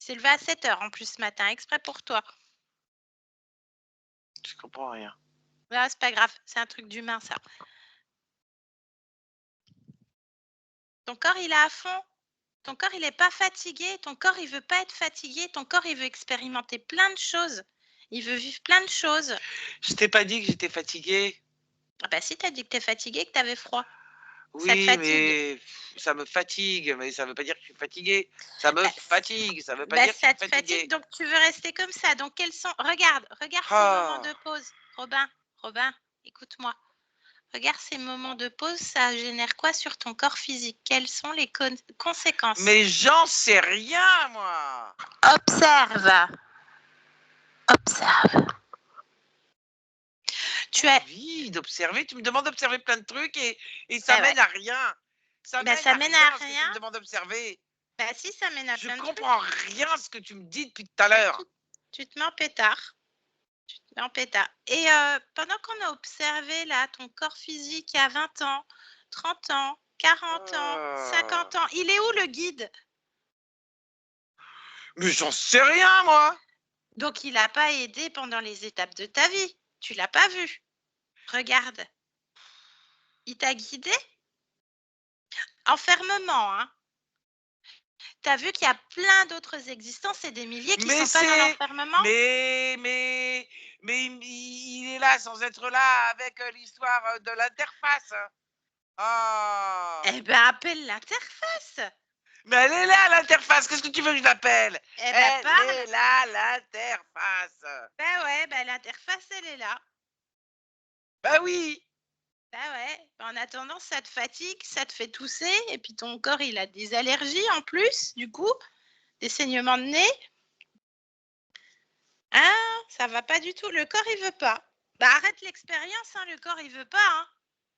Il s'est levé à 7 heures en plus ce matin, exprès pour toi. Je comprends rien. Là, c'est pas grave, c'est un truc d'humain, ça. Ton corps, il est à fond. Ton corps, il n'est pas fatigué. Ton corps, il veut pas être fatigué. Ton corps, il veut expérimenter plein de choses. Il veut vivre plein de choses. Je t'ai pas dit que j'étais fatiguée. Ah bah si, t'as dit que t'es fatigué, que t'avais froid. Oui, ça te fatigue. mais ça me fatigue, mais ça veut pas dire que je suis fatiguée. Ça me fatigue, ça veut pas dire que ça je te suis fatiguée. fatigue, donc tu veux rester comme ça. Donc quels sont... Regarde ces moments de pause. Robin, écoute-moi. Regarde ces moments de pause, ça génère quoi sur ton corps physique? Quelles sont les conséquences? Mais j'en sais rien, moi. Observe. Tu as envie d'observer, tu me demandes d'observer plein de trucs et ça mène à rien. Ça mène à rien ce que tu me demandes d'observer. Bah si, ça mène à plein de trucs. Je comprends rien ce que tu me dis depuis tout à l'heure. Tu te mets en pétard. Et pendant qu'on a observé là ton corps physique à 20 ans, 30 ans, 40 ans, 50 ans, il est où le guide? Mais j'en sais rien, moi. Donc il n'a pas aidé pendant les étapes de ta vie. Tu l'as pas vu. Regarde. Il t'a guidé? Enfermement, hein. T'as vu qu'il y a plein d'autres existences et des milliers qui sont pas dans l'enfermement? Mais il est là sans être là avec l'histoire de l'interface. Eh ben, appelle l'interface. Mais elle est là, l'interface. Qu'est-ce que tu veux que je l'appelle? Eh ben, elle est là, l'interface. Ben ouais, l'interface, elle est là. Bah oui. Bah ouais, en attendant, ça te fatigue, ça te fait tousser, et puis ton corps, il a des allergies en plus, du coup, des saignements de nez. Ah, ça va pas du tout, le corps, il veut pas. Bah arrête l'expérience, hein, le corps, il veut pas. Hein.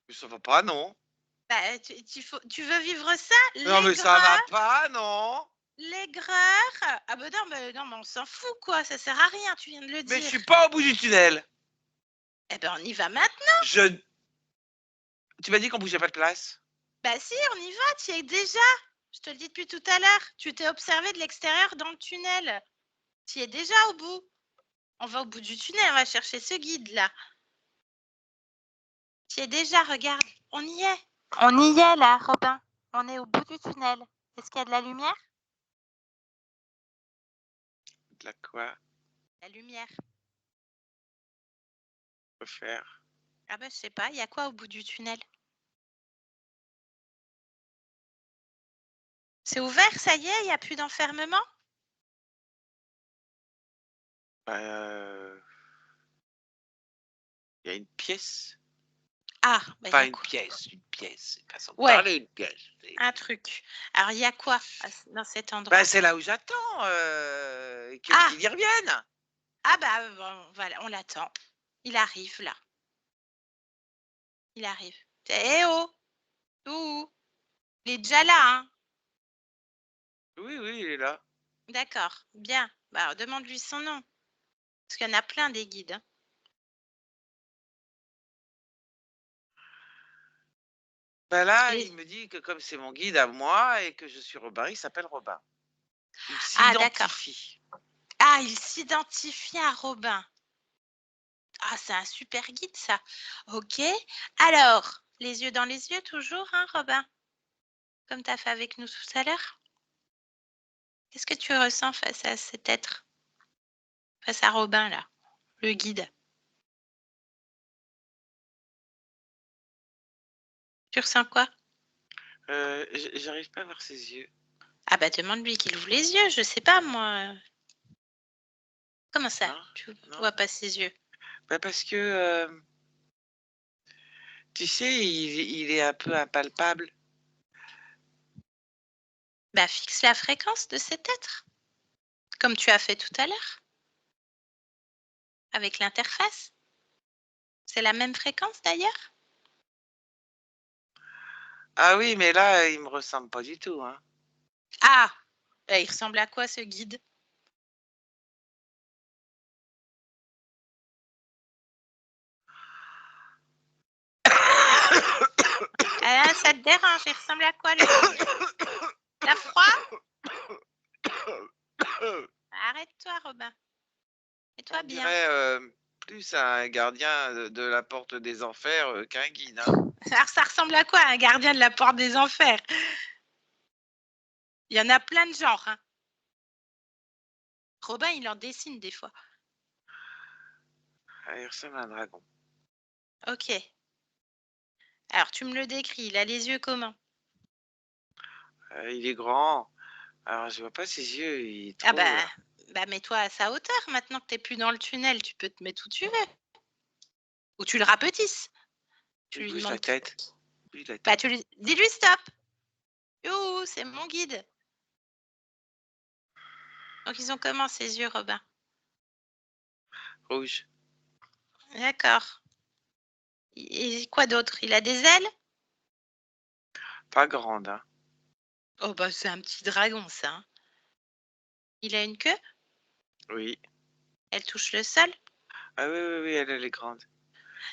Mais ça va pas, non. Bah, tu veux vivre ça? Non, mais ça va pas, non. L'aigreur. Ah bah non, mais on s'en fout, quoi, ça sert à rien, tu viens de le dire. Mais je suis pas au bout du tunnel. Eh ben, on y va maintenant. Tu m'as dit qu'on bougeait pas de place. Bah si, on y va, tu y es déjà. Je te le dis depuis tout à l'heure. Tu t'es observé de l'extérieur dans le tunnel. Tu y es déjà au bout. On va au bout du tunnel, on va chercher ce guide-là. Tu y es déjà, regarde. On y est. On y est là, Robin. On est au bout du tunnel. Est-ce qu'il y a de la lumière? De la quoi? La lumière. Refaire. Ah ben, je sais pas. Il y a quoi au bout du tunnel? C'est ouvert, ça y est? Il n'y a plus d'enfermement? Il y a une pièce. Ah, ben, il y Pas a une quoi? pièce, une pièce. Façon de Ouais. parler, une pièce. Un truc. Alors, il y a quoi dans cet endroit? C'est là où j'attends que Ah! le guide y revienne. Ah bah, bon, voilà, on l'attend. Il arrive là. Il arrive. Eh oh! Ouh! Il est déjà là, hein? Oui, oui, il est là. D'accord, bien. Bah, alors, demande-lui son nom. Parce qu'il y en a plein des guides, hein. Là, Et- il me dit que comme c'est mon guide à moi et que je suis Robin, il s'appelle Robin. Il Ah, d'accord. s'identifie. Ah, il s'identifie à Robin. Ah, c'est un super guide, ça. Ok. Alors, les yeux dans les yeux, toujours, hein, Robin? Comme tu as fait avec nous tout à l'heure. Qu'est-ce que tu ressens face à cet être? Face à Robin, là, le guide. Tu ressens quoi? J'arrive pas à voir ses yeux. Ah bah demande-lui qu'il ouvre les yeux, je sais pas moi. Comment ça? Non, Tu non. vois pas ses yeux? Parce que, tu sais, il est un peu impalpable. Bah fixe la fréquence de cet être, comme tu as fait tout à l'heure, avec l'interface. C'est la même fréquence d'ailleurs? Ah oui, mais là, il me ressemble pas du tout, hein. Ah! Il ressemble à quoi ce guide? Ah, ça te dérange, il ressemble à quoi le guide? T'as froid? Arrête-toi Robin. Fais-toi On bien. dirait plus un gardien de la porte des enfers qu'un guide, hein. Alors ça ressemble à quoi un gardien de la porte des enfers? Il y en a plein de genres, hein. Robin, il en dessine des fois. Ah, il ressemble à un dragon. Ok. Alors tu me le décris, il a les yeux comment? Il est grand. Alors, je vois pas ses yeux, il est Ah trop... bah mets-toi à sa hauteur maintenant que tu n'es plus dans le tunnel, tu peux te mettre où tu veux. Ou tu le rapetisses. Tu il lui bouge la demandes. tête. Il bouge la Bah tête. tu lui dis-lui stop. Youhou, c'est mon guide. Donc ils ont comment ces yeux, Robin? Rouge. D'accord. Et quoi d'autre? Il a des ailes? Pas grande, hein. Oh bah c'est un petit dragon ça, hein. Il a une queue? Oui. Elle touche le sol? Ah oui, oui, oui, elle est grande.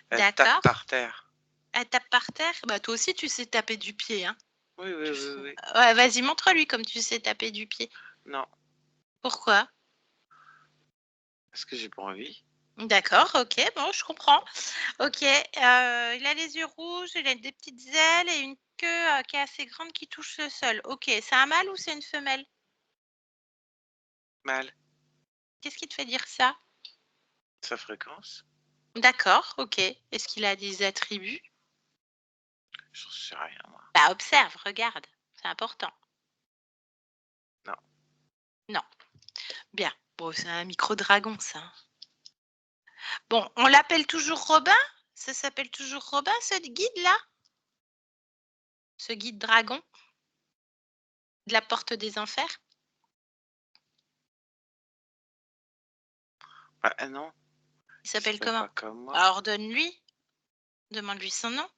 Elle tape D'accord. par terre. Elle tape par terre? Bah toi aussi tu sais taper du pied, hein. Oui, oui, oui, oui. Ouais, vas-y, montre-lui comme tu sais taper du pied. Non, Pourquoi? parce que j'ai pas envie. D'accord, ok, bon, je comprends. Ok, il a les yeux rouges, il a des petites ailes et une queue qui est assez grande qui touche le sol. Ok, c'est un mâle ou c'est une femelle? Mal. Qu'est-ce qui te fait dire ça? Sa fréquence. D'accord, ok. Est-ce qu'il a des attributs? J'en sais rien, moi. Bah, observe, regarde, c'est important. Non. Non. Bien. Bon, c'est un micro-dragon, ça, hein. Bon, on l'appelle toujours Robin? Ça s'appelle toujours Robin, ce guide-là? Ce guide dragon? De la porte des enfers? Non. Il s'appelle C'était comment? pas comme moi. Alors, donne-lui. Demande-lui son nom.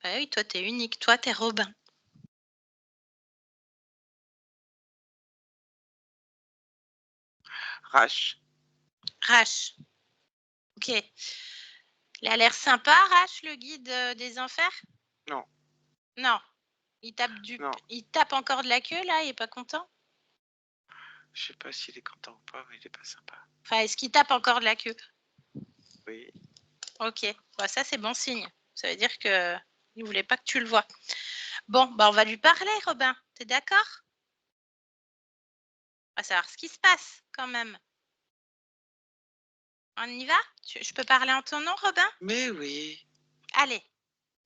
Bah oui, toi, t'es unique. Toi, t'es Robin. Rache. Rache. Ok. Il a l'air sympa, Rache, le guide des enfers? Non. Non. Il tape Non. il tape encore de la queue là, il est pas content? Je sais pas s'il est content ou pas, mais il est pas sympa. Enfin, est-ce qu'il tape encore de la queue? Oui. Ok, bah, ça c'est bon signe. Ça veut dire que il voulait pas que tu le vois. Bon, bah on va lui parler, Robin. T'es d'accord? On va savoir ce qui se passe quand même. On y va? Je peux parler en ton nom, Robin? Mais oui. Allez,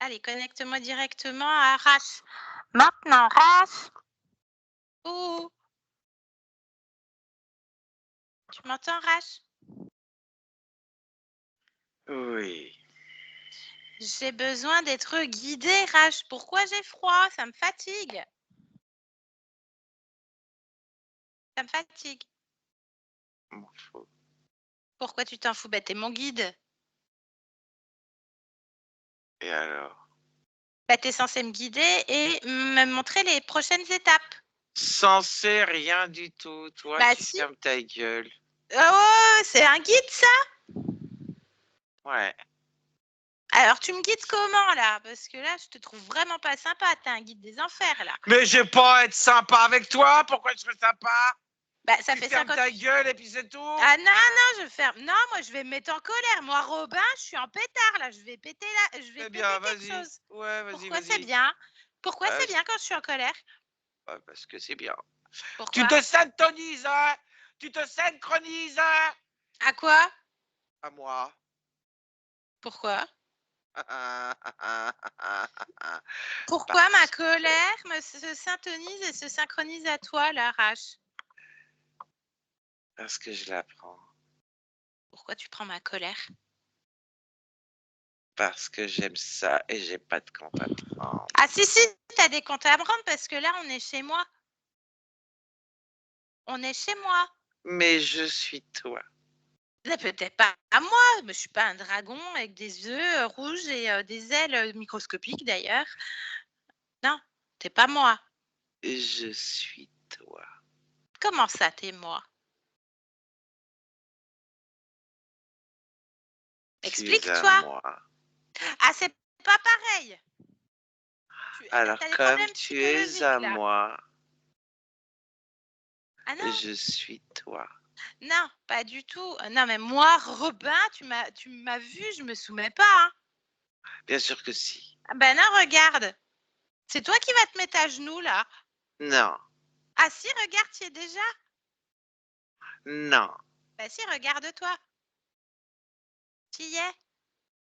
allez, connecte-moi directement à Rache. Maintenant, Rache. Ouh. Tu m'entends, Rache? Oui. J'ai besoin d'être guidée, Rache. Pourquoi j'ai froid? Ça me fatigue. Ça me fatigue. M'en fous. Pourquoi tu t'en fous? Bah, t'es mon guide. Et alors? Bah, t'es censé me guider et me montrer les prochaines étapes. Censé rien du tout. Toi, Bah, tu si. fermes ta gueule. Oh, c'est un guide, ça? Ouais. Alors, tu me guides comment, là? Parce que là, je te trouve vraiment pas sympa. T'es un guide des enfers, là. Mais je vais pas être sympa avec toi. Pourquoi je serais sympa? Bah, ça Tu fait fermes 50... ta gueule et puis c'est tout. Ah non, non, je ferme. Non, moi, je vais me mettre en colère. Moi, Robin, je suis en pétard, là. Je vais péter là. Je vais C'est péter bien, quelque vas-y. chose. Ouais, vas-y, Pourquoi vas-y. c'est bien? Pourquoi Ouais, c'est bien quand je suis en colère? Ouais, parce que c'est bien. Pourquoi? Tu te syntonises, hein? Tu te synchronises, hein? À quoi? À moi. Pourquoi? Pourquoi Parce ma que- colère se syntonise et se synchronise à toi, la Rache? Parce que je l'apprends. Pourquoi tu prends ma colère? Parce que j'aime ça et j'ai pas de compte à te rendre. Ah si, si, t'as des comptes à me rendre parce que là, on est chez moi. On est chez moi. Mais je suis toi. Peut-être pas à moi, mais je suis pas un dragon avec des œufs rouges et des ailes microscopiques d'ailleurs. Non, t'es pas moi. Je suis toi. Comment ça, t'es moi? Tu es à Explique-toi. moi. Ah, c'est pas pareil. Alors T'as des comme problèmes tu es psychologiques à là. moi, Ah non, je suis toi. non, pas du tout. Non, mais moi, Robin, tu m'as vu, je me soumets pas. Hein. Bien sûr que si. Ah ben non, regarde. C'est toi qui vas te mettre à genoux là. Non, Ah si, regarde, tu y es déjà. non. Bah si, regarde-toi. Tu y es.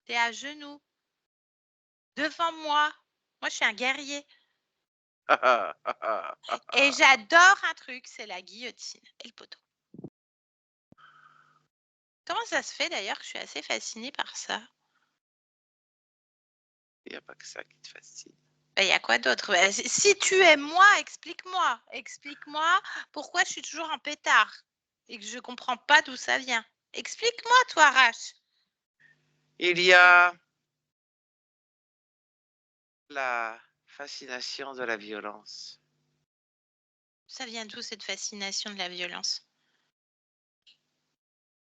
T'es à genoux. Devant moi. Moi, je suis un guerrier. Et j'adore un truc, c'est la guillotine et le poteau. Comment ça se fait d'ailleurs que je suis assez fascinée par ça? Il n'y a pas que ça qui te fascine. Il y a quoi d'autre? Bah, si tu aimes moi, explique-moi. Explique-moi pourquoi je suis toujours en pétard et que je comprends pas d'où ça vient. Explique-moi, toi, Rache. Il y a la fascination de la violence. Ça vient d'où cette fascination de la violence?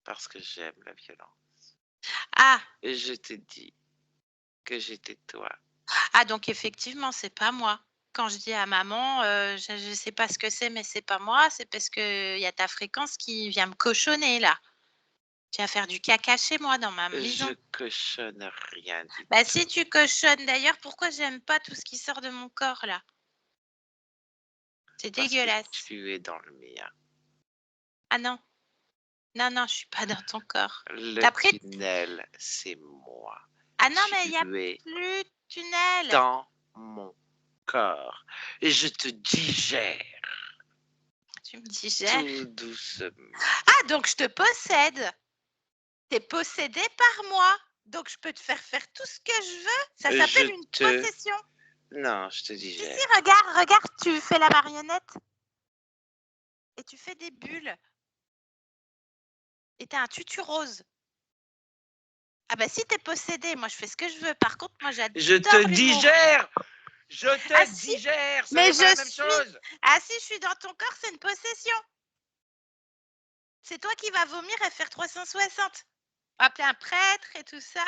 Parce que j'aime la violence. Ah, Et je te dis que j'étais toi. ah donc effectivement, c'est pas moi. Quand je dis à maman, je ne sais pas ce que c'est, mais c'est pas moi, c'est parce qu'il y a ta fréquence qui vient me cochonner là. Tu vas faire du caca chez moi dans ma maison. Je cochonne rien du Bah tout. si tu cochonnes d'ailleurs, pourquoi j'aime pas tout ce qui sort de mon corps là? C'est Parce dégueulasse. que tu es dans le mien. Ah non. Non, non, je suis pas dans ton corps. Le T'as pris... tunnel, c'est moi. Ah non, mais il n'y a Tu es plus de tunnel. dans mon corps. Et je te digère Tu me digères. tout doucement. Ah, donc je te possède. T'es possédé par moi. Donc je peux te faire tout ce que je veux. Ça s'appelle une possession. Non, je te Si, digère. si, regarde, regarde, tu fais la marionnette. Et tu fais des bulles. Et t'as un tutu rose. Ah bah si t'es possédé, moi je fais ce que je veux. Par contre, moi j'adore Je te l'humour. digère. Je te Ah si, digère. Ce mais n'est pas la je même suis... chose. Ah si, je suis dans ton corps, c'est une possession. C'est toi qui vas vomir et faire 360. Appeler un prêtre et tout ça.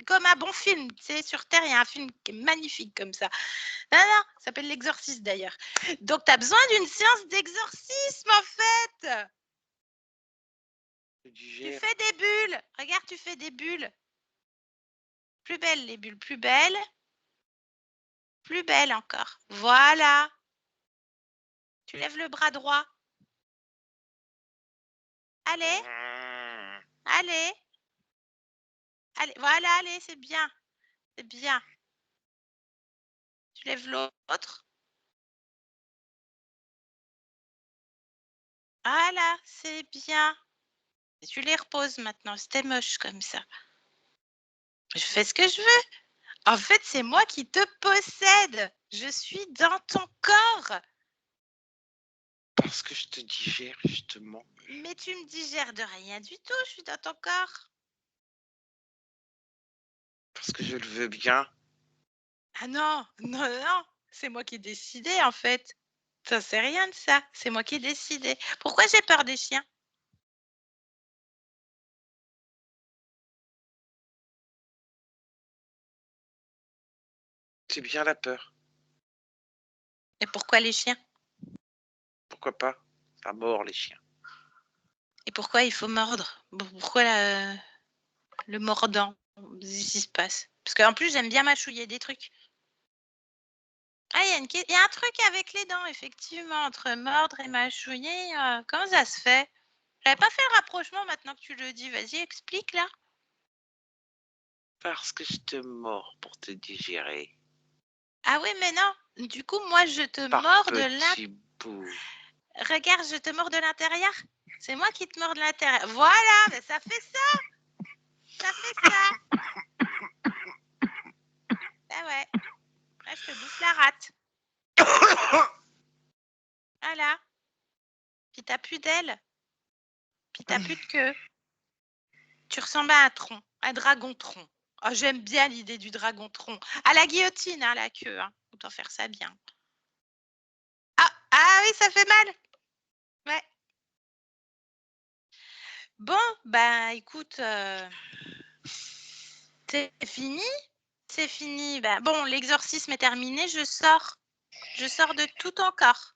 C'est comme un bon film. Tu sais, sur Terre, il y a un film qui est magnifique comme ça. Non, non, ça s'appelle L'Exorciste d'ailleurs. Donc, tu as besoin d'une séance d'exorcisme en fait. Tu fais des bulles. Regarde, tu fais des bulles. Plus belles les bulles, plus belles. Plus belles encore. Voilà. Tu lèves le bras droit. Allez. Allez. Allez, voilà, allez, c'est bien. C'est bien. Tu lèves l'autre. Voilà, c'est bien. Et tu les reposes maintenant. C'était moche comme ça. Je fais ce que je veux. En fait, c'est moi qui te possède. Je suis dans ton corps. Parce que je te digère, justement. Mais tu me digères de rien du tout. Je suis dans ton corps. Parce que je le veux bien. Ah non, non, non. C'est moi qui ai décidé, en fait. Ça, c'est rien de ça. C'est moi qui ai décidé. Pourquoi j'ai peur des chiens? C'est bien la peur. Et pourquoi les chiens? Pourquoi pas? Ça mord les chiens. Et pourquoi il faut mordre? Pourquoi le mordant? Qu'est-ce qui se passe? Parce qu'en plus, j'aime bien mâchouiller des trucs. Ah, il y a un truc avec les dents, effectivement, entre mordre et mâchouiller. Comment ça se fait? J'avais pas fait le rapprochement maintenant que tu le dis. Vas-y, explique là. Parce que je te mords pour te digérer. Ah oui, mais non. Du coup, moi, je te Par mords de petit l'intérieur. bout. Regarde, je te mords de l'intérieur. C'est moi qui te mords de l'intérieur. Voilà, mais ça fait ça. Ça fait ça. Ah ouais. Là, je te bouffe la rate. Voilà. Puis t'as plus d'ailes. Puis t'as plus de queue. Tu ressembles à un tronc, un dragon tronc. Oh, j'aime bien l'idée du dragon tronc. À la guillotine, hein, la queue. Hein. Autant faire ça bien. Ah oui, ça fait mal. Ouais. Bon, bah écoute, c'est fini. C'est fini. Bah, bon, l'exorcisme est terminé. Je sors. Je sors de tout ton corps.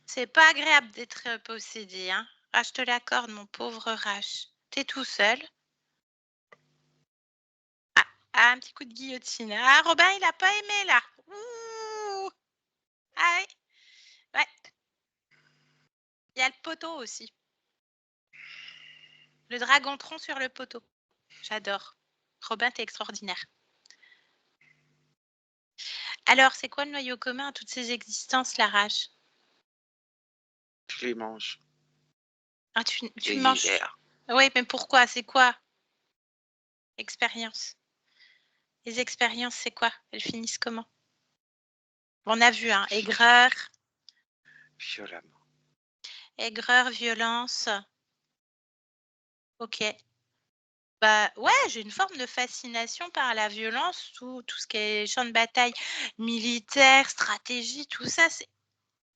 C'est pas agréable d'être possédé. Hein. Ah, je te l'accorde, mon pauvre Rache. T'es tout seul. Ah, un petit coup de guillotine. Ah, Robin, il a pas aimé là. Ouh. Ah oui. Ouais. Il y a le poteau aussi. Le dragon tronc sur le poteau. J'adore. Robin, t'es extraordinaire. Alors, c'est quoi le noyau commun à toutes ces existences, la rage? Tu les manges. Ah, tu Les manges. digères. Oui, mais pourquoi? C'est quoi? Expérience. Les expériences, c'est quoi? Elles finissent comment? On a vu, hein, aigreur. Violemment. Aigreur, violence. Ok. Bah ouais, j'ai une forme de fascination par la violence, tout ce qui est champ de bataille militaire, stratégie, tout ça.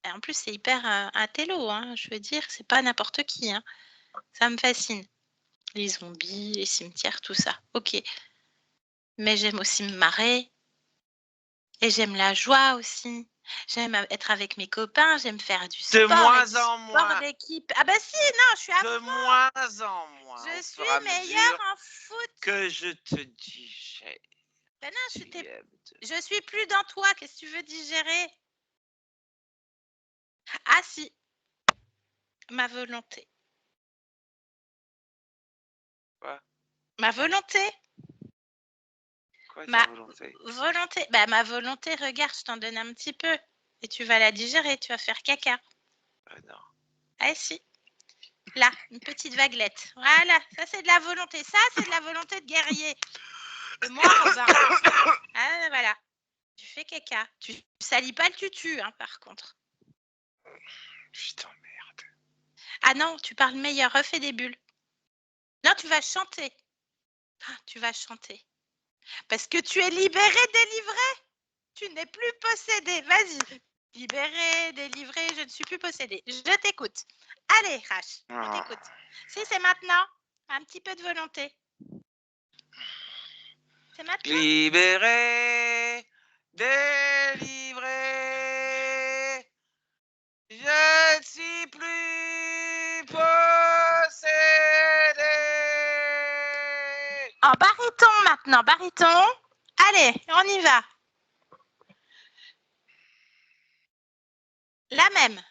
Et en plus, c'est hyper intello, hein, je veux dire, c'est pas n'importe qui. Hein. Ça me fascine. Les zombies, les cimetières, tout ça. Ok. Mais j'aime aussi me marrer. Et j'aime la joie aussi. J'aime être avec mes copains, j'aime faire du sport. De moins du en moins. sport d'équipe. Ah bah si, non, je suis à De fond. moins en moins. Je au suis fur et à meilleure mesure en foot. que je te digère. Ben non, je suis plus dans toi. Qu'est-ce que tu veux digérer? Ah si, ma volonté. Quoi? Ma volonté. Quoi, Ma ta volonté? volonté. Bah, ma volonté, regarde, je t'en donne un petit peu. Et tu vas la digérer, tu vas faire caca. Non. Ah si. Là, une petite vaguelette. Voilà, ça c'est de la volonté. Ça, c'est de la volonté de guerrier. Et moi, Robin. Ah, voilà. Tu fais caca. Tu salis pas le tutu, hein, par contre. Putain, merde. Ah non, tu parles meilleur. Refais des bulles. Non, tu vas chanter. Ah, tu vas chanter. Parce que tu es libéré, délivré. Tu n'es plus possédé. Vas-y. Libéré, délivré, je ne suis plus possédé. Je t'écoute. Allez, Rache, je t'écoute. Si c'est maintenant, un petit peu de volonté. C'est maintenant? Libéré, délivré, je ne suis plus possédé. En baryton maintenant, baryton. Allez, on y va. La même.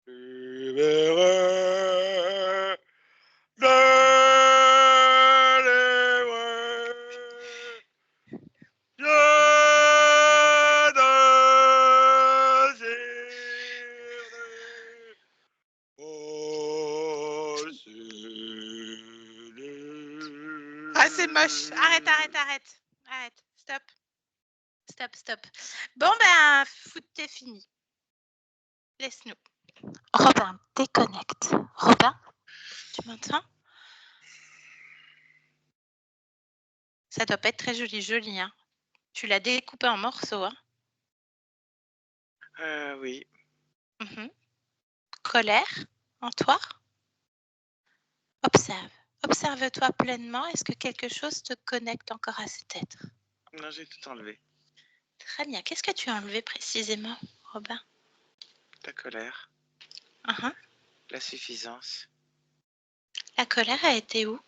Libéré, Ah, c'est moche. Arrête, arrête, arrête. Arrête. Stop. Stop, stop. Bon, ben, foot, t'es fini. Laisse-nous. Robin, déconnecte. Robin, tu m'entends? Ça doit pas être très joli, hein. Tu l'as découpé en morceaux, hein. Oui. Mhm. Colère en toi? Observe. Observe-toi pleinement. Est-ce que quelque chose te connecte encore à cet être? Non, j'ai tout enlevé. Très bien. Qu'est-ce que tu as enlevé précisément, Robin? Ta colère, Mhm. la suffisance, La colère a été où?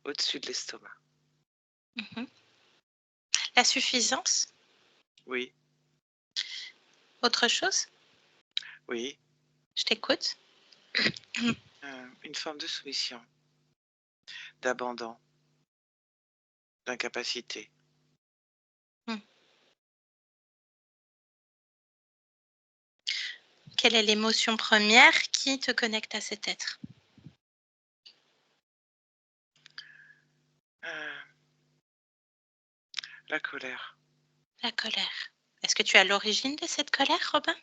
au-dessus de l'estomac. Mhm. La suffisance? Oui, Autre chose? oui. Je t'écoute. Une forme de soumission, d'abandon, d'incapacité. Quelle est l'émotion première qui te connecte à cet être? La colère. La colère. Est-ce que tu as l'origine de cette colère, Robin?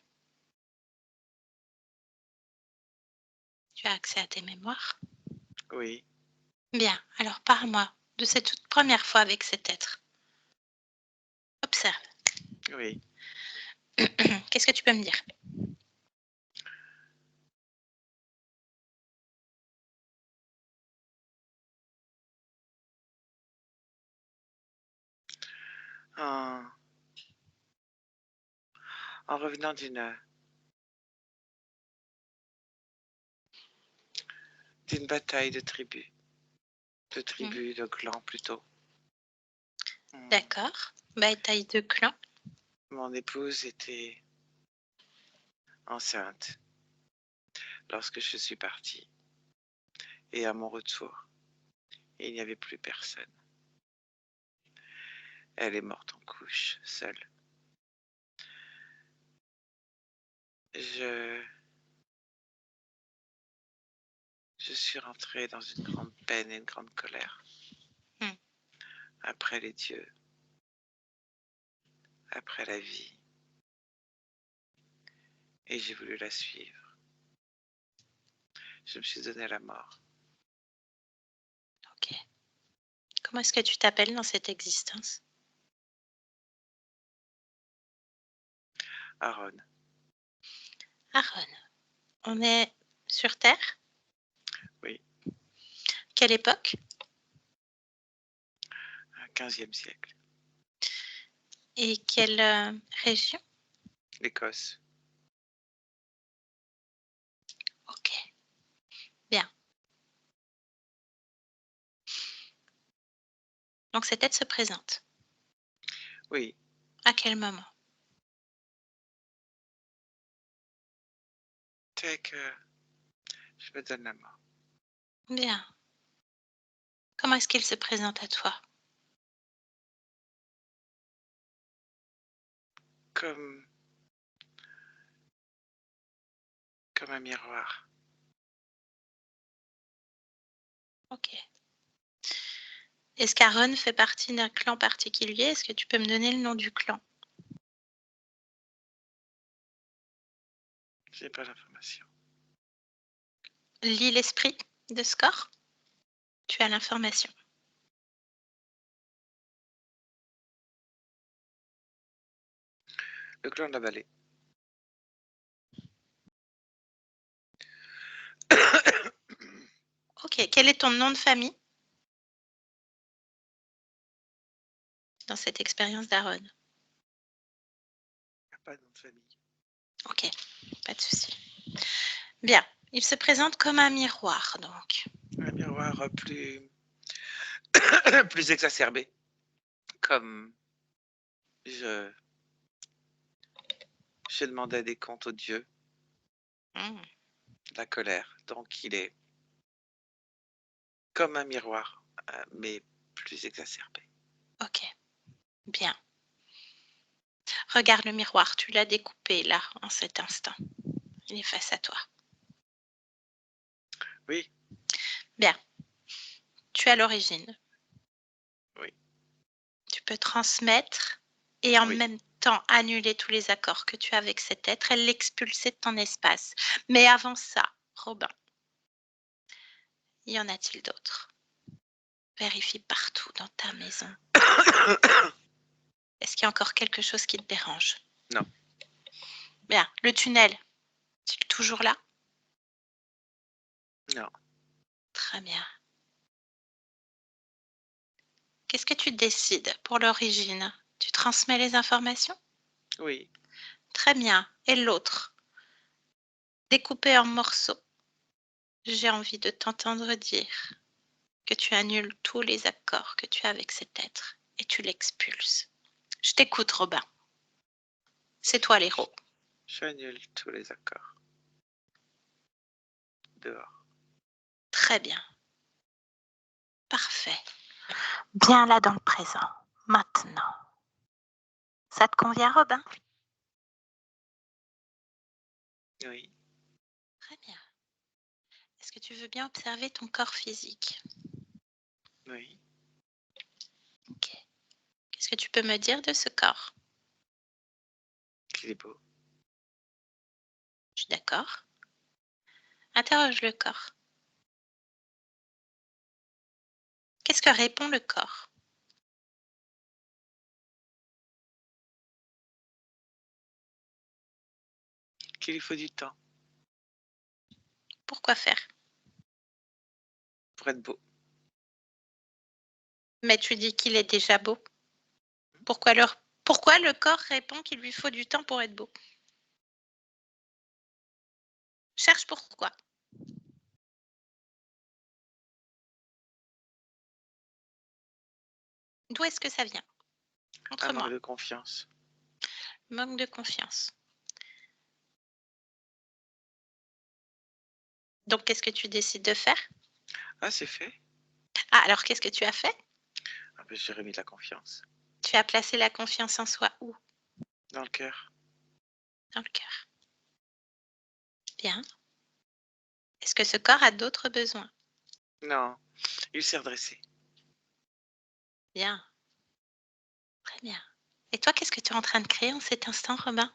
Tu as accès à tes mémoires? Oui. Bien, alors parle-moi de cette toute première fois avec cet être. Observe. Oui. Qu'est-ce que tu peux me dire? En revenant d'une bataille de tribus. De clans plutôt. D'accord. Bataille de clan. Mon épouse était enceinte lorsque je suis partie. Et à mon retour, il n'y avait plus personne. Elle est morte en couche, seule. Je suis rentrée dans une grande peine et une grande colère. Après les dieux, après la vie. Et j'ai voulu la suivre. Je me suis donné la mort. Ok. Comment est-ce que tu t'appelles dans cette existence? Aaron. Aaron. On est sur Terre? Oui. Quelle époque? 15e siècle. Et quelle région? L'Écosse. Ok. Bien. Donc cette tête se présente. Oui. À quel moment? C'est que je me donne la mort. Bien. Comment est-ce qu'il se présente à toi? Comme un miroir. Ok. Est-ce qu'Aaron fait partie d'un clan particulier? Est-ce que tu peux me donner le nom du clan? J'ai pas l'information. Lis l'esprit de Score. Tu as l'information. Le clan de la vallée. Ok. Quel est ton nom de famille dans cette expérience d'Aaron? Il n'y a pas de nom de famille. Ok, pas de souci. Bien. Il se présente comme un miroir, donc. Un miroir plus plus exacerbé, comme je demandais des comptes aux dieux, Hmm. la colère. Donc il est comme un miroir, mais plus exacerbé. Ok. Bien. Regarde le miroir, tu l'as découpé là, en cet instant. Il est face à toi. Oui, Bien. Tu as l'origine. oui, Tu peux transmettre et en oui. même temps annuler tous les accords que tu as avec cet être et l'expulser de ton espace. Mais avant ça, Robin, y en a-t-il d'autres? Vérifie partout dans ta maison. Est-ce qu'il y a encore quelque chose qui te dérange? Non. Bien. Le tunnel, est-il toujours là? Non. Très bien. Qu'est-ce que tu décides pour l'origine? Tu transmets les informations? Oui, Très bien. Et l'autre? Découpé en morceaux. J'ai envie de t'entendre dire que tu annules tous les accords que tu as avec cet être et tu l'expulses. Je t'écoute, Robin. C'est toi l'héros. j'annule tous les accords. Dehors. Très bien. Parfait. Bien là dans le présent. Maintenant. Ça te convient, Robin? Oui, Très bien. Est-ce que tu veux bien observer ton corps physique? oui. Ok. Qu'est-ce que tu peux me dire de ce corps? Qu'il est beau. Je suis d'accord. Interroge le corps. Qu'est-ce que répond le corps? Qu'il lui faut du temps Pourquoi faire? pour être beau. Mais tu dis qu'il est déjà beau. Pourquoi le corps répond qu'il lui faut du temps pour être beau? Cherche pourquoi. D'où est-ce que ça vient? Un Montre-moi. manque de confiance. Manque de confiance. Donc, qu'est-ce que tu décides de faire? Ah, c'est fait. Ah, alors qu'est-ce que tu as fait? Ah, ben, j'ai remis de la confiance. Tu as placé la confiance en soi où? Dans le cœur. Dans le cœur. Bien. Est-ce que ce corps a d'autres besoins? Non, il s'est redressé. Bien. Très bien. Et toi, qu'est-ce que tu es en train de créer en cet instant, Robin?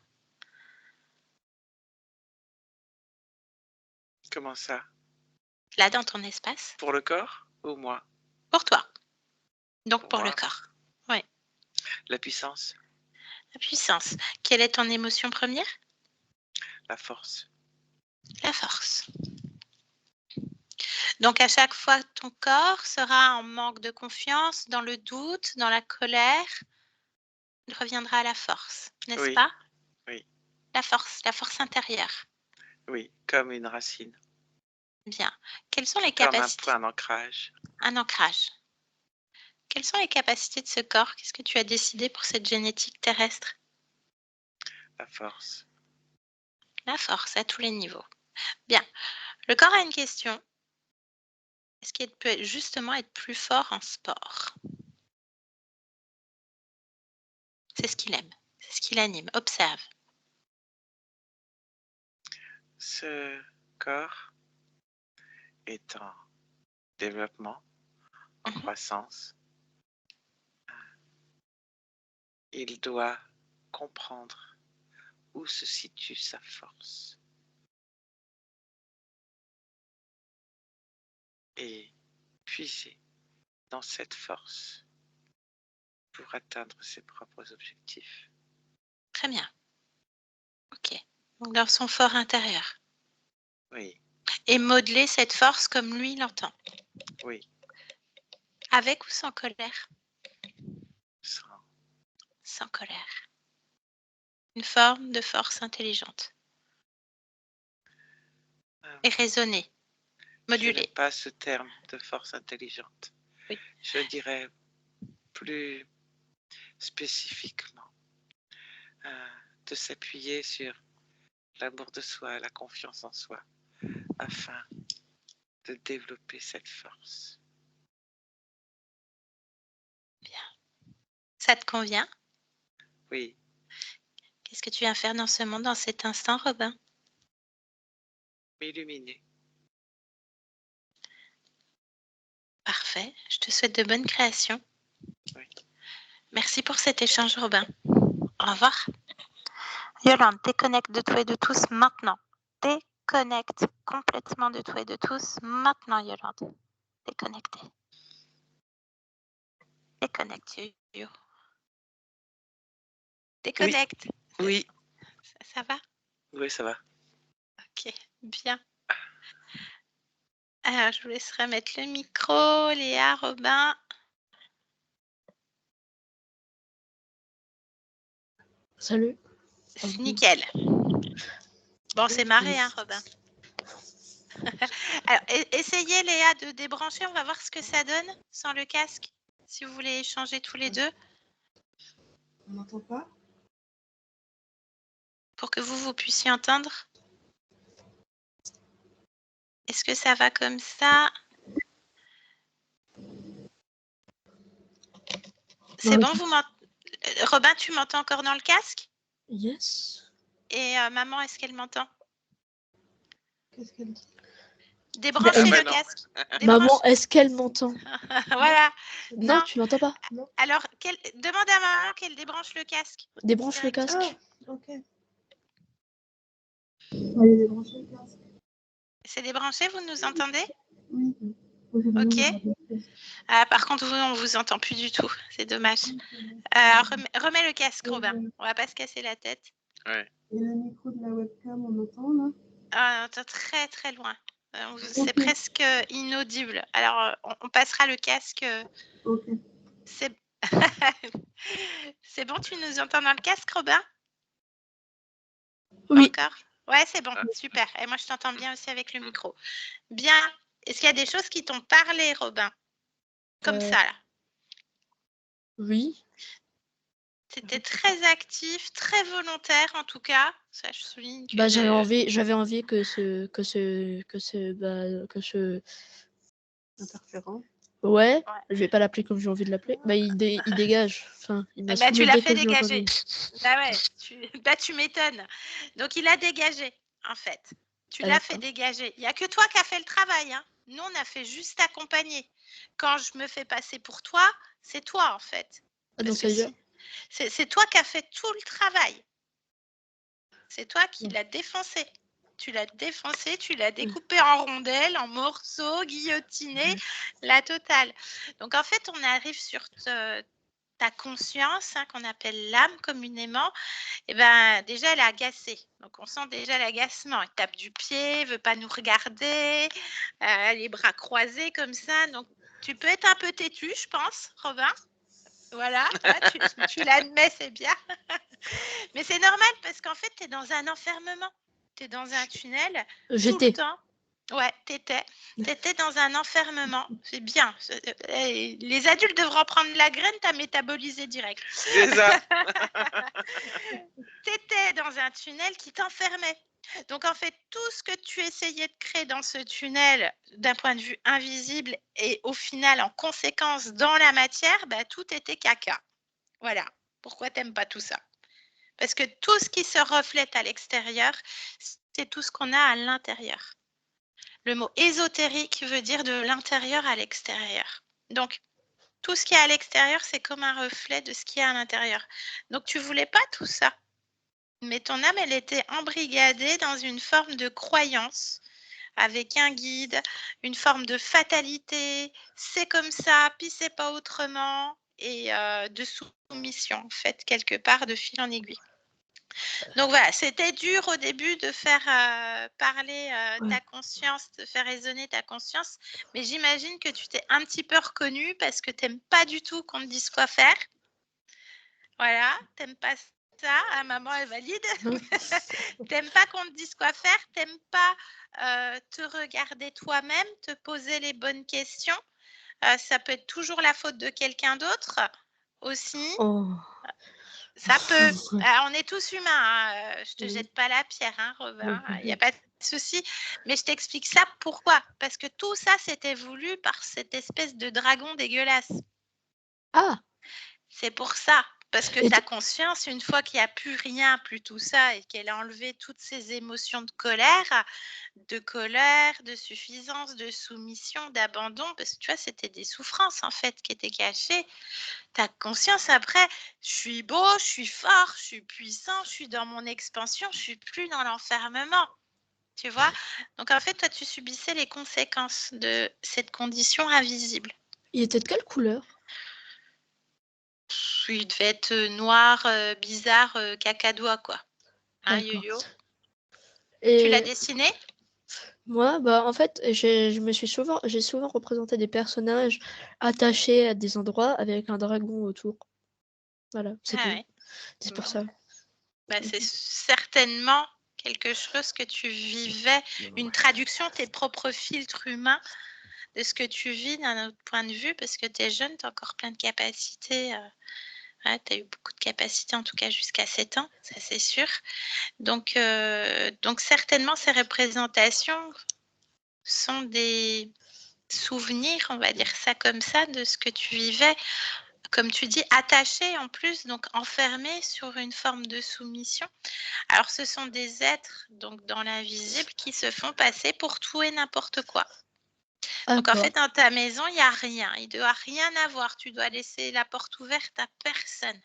Comment ça? Là, dans ton espace? Pour le corps ou moi? Pour toi. Donc, Pour pour le moi, corps. Oui. la puissance, La puissance. Quelle est ton émotion première? la force. La force. Donc, à chaque fois, ton corps sera en manque de confiance, dans le doute, dans la colère. Il reviendra à la force, n'est-ce Oui, pas? oui, La force intérieure. oui, comme une racine, Bien. Quelles sont les comme un capacités? point d'ancrage. Un ancrage. Quelles sont les capacités de ce corps? Qu'est-ce que tu as décidé pour cette génétique terrestre? La force. La force à tous les niveaux. Bien. Le corps a une question. Est-ce qu'il peut justement être plus fort en sport? C'est ce qu'il aime. C'est ce qui l'anime. Observe. Ce corps est en développement, en Mhm. croissance. Il doit comprendre où se situe sa force et puiser dans cette force pour atteindre ses propres objectifs. Très bien. Ok. Donc dans son fort intérieur. Oui, Et modeler cette force comme lui l'entend. Oui. Avec ou sans colère? Sans. Sans colère. Une forme de force intelligente. Et raisonnée. Je Modulée. n'aime pas ce terme de force intelligente. Oui. Je dirais plus spécifiquement de s'appuyer sur l'amour de soi, la confiance en soi, afin de développer cette force. Bien. Ça te convient? Oui. Qu'est-ce que tu viens faire dans ce monde, dans cet instant, Robin? M'illuminer. Parfait. Je te souhaite de bonnes créations. Oui. Merci pour cet échange, Robin. Au revoir. Yolande, déconnecte de tout et de tous maintenant. Déconnecte complètement de tout et de tous maintenant, Yolande. Déconnectez. Déconnecte, Yo. Déconnecte. Oui. Ça va? Oui, ça va. Ok, bien. Alors, je vous laisserai mettre le micro, Léa, Robin. Salut. C'est nickel. Bon, c'est marré, hein, Robin. Alors, essayez, Léa, de débrancher. On va voir ce que ça donne sans le casque. Si vous voulez échanger tous les deux. On n'entend pas? Pour que vous puissiez entendre. Est-ce que ça va comme ça? C'est bon, vous m'entendez? Robin, tu m'entends encore dans le casque? Yes. Et maman, est-ce qu'elle m'entend? Qu'est-ce qu'elle dit? Débranchez bah le non. casque. Maman, est-ce qu'elle m'entend? Voilà. Non, Non. tu m'entends pas. Alors, demande à maman qu'elle débranche le casque. Débranche le Direct. casque. Ah, ok. Allez, débrancher le casque. C'est débranché, vous nous entendez? Oui. Ok. Ah, par contre, vous, on vous entend plus du tout. C'est dommage. Remets le casque, Robin. On va pas se casser la tête. Ouais. Et le micro de la webcam, on entend là? Ah, on entend très très loin. C'est presque inaudible. Alors, on passera le casque. Ok. C'est c'est bon, tu nous entends dans le casque, Robin? Oui. Encore? Ouais, c'est bon, super. Et moi, je t'entends bien aussi avec le micro. Bien. Est-ce qu'il y a des choses qui t'ont parlé, Robin? Comme ça, là. Oui. C'était très actif, très volontaire, en tout cas. Ça, je souligne que... Bah, j'avais envie que ce Interférent. ouais, je vais pas l'appeler comme j'ai envie de l'appeler. Bah, il dégage. Enfin, il m'a Bah, tu saoulé l'as dès fait que je l'ai dégager. entendu. Bah ouais, tu m'étonnes. Donc, il a dégagé, en fait. Tu l'as fait dégager. Il n'y a que toi qui as fait le travail. Hein. Nous, on a fait juste accompagner. Quand je me fais passer pour toi, c'est toi, en fait. Ah, donc ça veut dire... C'est toi qui as fait tout le travail. C'est toi qui l'as défoncé. Tu l'as défoncé, tu l'as découpé en rondelles, en morceaux, guillotiné, la totale. Donc, en fait, on arrive sur ta conscience, hein, qu'on appelle l'âme communément. Et ben, déjà, elle est agacée. Donc, on sent déjà l'agacement. Elle tape du pied, elle veut pas nous regarder, les bras croisés comme ça. Donc, tu peux être un peu têtu, je pense, Robin. Voilà, tu l'admets, c'est bien. Mais c'est normal parce qu'en fait, tu es dans un enfermement. Tu es dans un tunnel tout le temps. Ouais, t'étais dans un enfermement. C'est bien. Les adultes devront prendre la graine, t'as métabolisé direct. C'est ça. T'étais dans un tunnel qui t'enfermait. Donc, en fait, tout ce que tu essayais de créer dans ce tunnel, d'un point de vue invisible, et au final, en conséquence, dans la matière, bah, tout était caca. Voilà. Pourquoi t'aimes pas tout ça? Parce que tout ce qui se reflète à l'extérieur, c'est tout ce qu'on a à l'intérieur. Le mot ésotérique veut dire de l'intérieur à l'extérieur. Donc, tout ce qui est à l'extérieur, c'est comme un reflet de ce qui est à l'intérieur. Donc, tu voulais pas tout ça. Mais ton âme, elle était embrigadée dans une forme de croyance, avec un guide, une forme de fatalité, c'est comme ça, puis c'est pas autrement, et de soumission, en fait, quelque part, de fil en aiguille. Donc voilà, c'était dur au début de faire parler Ouais. ta conscience, de faire résonner ta conscience, mais j'imagine que tu t'es un petit peu reconnue parce que tu n'aimes pas du tout qu'on te dise quoi faire. Voilà, t'aimes pas ça, ah, maman elle valide. Hein. T'aimes pas qu'on te dise quoi faire, t'aimes pas te regarder toi-même, te poser les bonnes questions. Ça peut être toujours la faute de quelqu'un d'autre aussi. Oh. Ça peut. Ouais. On est tous humains. Hein. Je te Mhm. jette pas la pierre, hein, Robin. Il n'y a Mhm. pas de souci. Mais je t'explique ça pourquoi. Parce que tout ça, c'était voulu par cette espèce de dragon dégueulasse. Ah, C'est pour ça. Parce que Et ta t- conscience, une fois qu'il n'y a plus rien, plus tout ça, et qu'elle a enlevé toutes ces émotions de suffisance, de soumission, d'abandon, parce que tu vois, c'était des souffrances en fait qui étaient cachées. Ta conscience après, je suis beau, je suis fort, je suis puissant, je suis dans mon expansion, je suis plus dans l'enfermement. Tu vois? Donc en fait, toi, tu subissais les conséquences de cette condition invisible. il était de quelle couleur? Il devait être noir, bizarre, cacadois, quoi. Hein, D'accord. Yo-Yo? Tu l'as Et dessiné? moi, bah, en fait, j'ai souvent représenté des personnages attachés à des endroits avec un dragon autour. Voilà, c'est Ah tout. ouais. C'est pour Bon. ça. Bah, c'est certainement quelque chose que tu vivais, une traduction, tes propres filtres humains de ce que tu vis d'un autre point de vue, parce que tu es jeune, tu as encore plein de capacités. Ouais, tu as eu beaucoup de capacités, en tout cas jusqu'à 7 ans, ça c'est sûr. Donc certainement, ces représentations sont des souvenirs, on va dire ça comme ça, de ce que tu vivais, comme tu dis, attaché en plus, donc enfermé sur une forme de soumission. Alors, ce sont des êtres, donc dans l'invisible, qui se font passer pour tout et n'importe quoi. Donc, en D'accord. fait, dans ta maison, il n'y a rien. Il ne doit rien avoir. Tu dois laisser la porte ouverte à personne.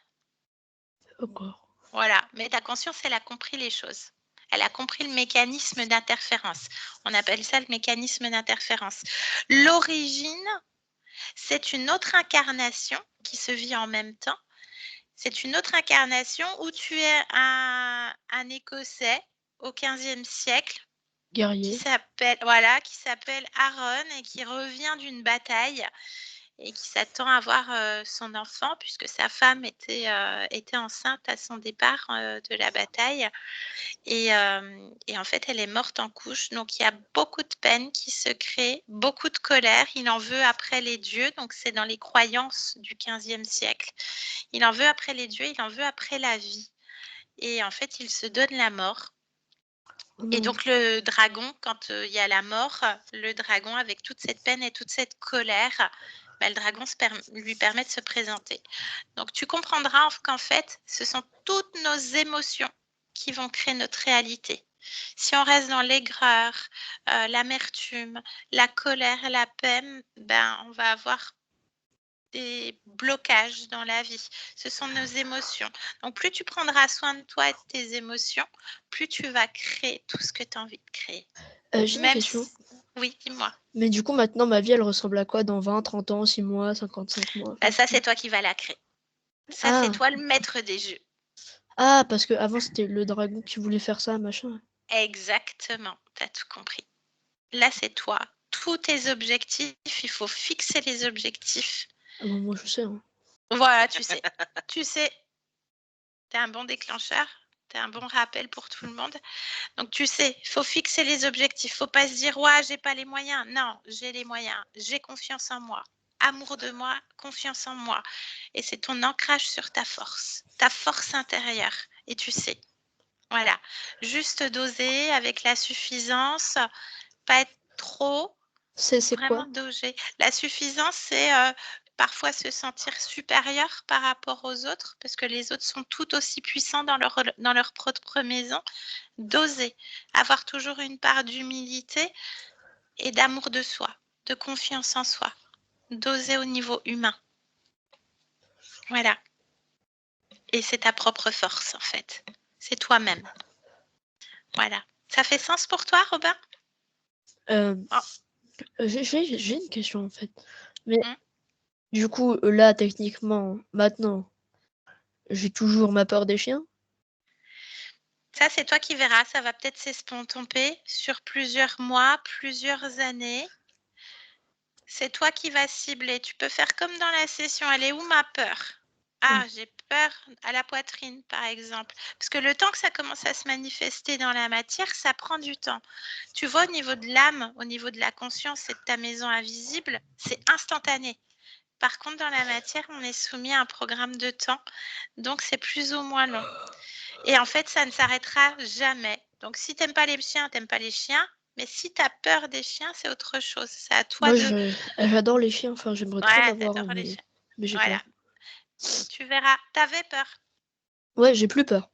D'accord. Voilà. Mais ta conscience, elle a compris les choses. Elle a compris le mécanisme d'interférence. On appelle ça le mécanisme d'interférence. L'origine, c'est une autre incarnation qui se vit en même temps. C'est une autre incarnation où tu es un Écossais au XVe siècle qui Guerrier. s'appelle Aaron et qui revient d'une bataille et qui s'attend à voir son enfant puisque sa femme était enceinte à son départ de la bataille et en fait elle est morte en couche. Donc il y a beaucoup de peine qui se crée, beaucoup de colère. Il en veut après les dieux, donc c'est dans les croyances du XVe siècle. Il en veut après les dieux, il en veut après la vie. Et en fait, il se donne la mort. Oh Et non. donc le dragon, quand il y a la mort, le dragon, avec toute cette peine et toute cette colère, bah, le dragon lui permet de se présenter. Donc tu comprendras qu'en fait, ce sont toutes nos émotions qui vont créer notre réalité. Si on reste dans l'aigreur, l'amertume, la colère, la peine, ben, on va avoir des blocages dans la vie. Ce sont nos émotions. Donc, plus tu prendras soin de toi et de tes émotions, plus tu vas créer tout ce que tu as envie de créer. J'ai une Même question. si... Oui, dis-moi. Mais du coup, maintenant, ma vie, elle ressemble à quoi dans 20, 30 ans, 6 mois, 55 mois? Bah, ça, c'est toi qui vas la créer. Ça, c'est Ah, toi le maître des jeux. ah, parce que avant c'était le dragon qui voulait faire ça, machin. Exactement. Tu as tout compris. Là, c'est toi. Tous tes objectifs, il faut fixer les objectifs. Ah bon, moi je sais. Hein. Voilà, tu sais. Tu sais, tu es un bon déclencheur. Tu es un bon rappel pour tout le monde. Donc, tu sais, il faut fixer les objectifs. Il ne faut pas se dire, ouais, j'ai pas les moyens. Non, j'ai les moyens. J'ai confiance en moi. Amour de moi, confiance en moi. Et c'est ton ancrage sur ta force intérieure. Et tu sais, voilà. Juste doser avec la suffisance, pas être trop, C'est vraiment quoi? doser. La suffisance, c'est parfois se sentir supérieur par rapport aux autres, parce que les autres sont tout aussi puissants dans leur propre maison. D'oser, avoir toujours une part d'humilité et d'amour de soi, de confiance en soi, d'oser au niveau humain. Voilà. Et c'est ta propre force, en fait. C'est toi-même. Voilà. Ça fait sens pour toi, Robin? Oh. J'ai une question en fait. Mais Hum. du coup, là, techniquement, maintenant, j'ai toujours ma peur des chiens? Ça, c'est toi qui verras. Ça va peut-être s'estomper sur plusieurs mois, plusieurs années. C'est toi qui vas cibler. Tu peux faire comme dans la session. Elle est où ma peur? Ah, j'ai peur à la poitrine, par exemple. Parce que le temps que ça commence à se manifester dans la matière, ça prend du temps. Tu vois, au niveau de l'âme, au niveau de la conscience et de ta maison invisible, c'est instantané. Par contre, dans la matière, on est soumis à un programme de temps. Donc, c'est plus ou moins long. Et en fait, ça ne s'arrêtera jamais. Donc, si tu n'aimes pas les chiens, tu n'aimes pas les chiens. Mais si tu as peur des chiens, c'est autre chose. C'est à toi Moi, de... j'adore les chiens. Enfin, j'aimerais trop en Ouais, avoir un, t'adores les chiens. mais j'ai Voilà. peur. Tu verras. T'avais peur. Ouais, j'ai plus peur.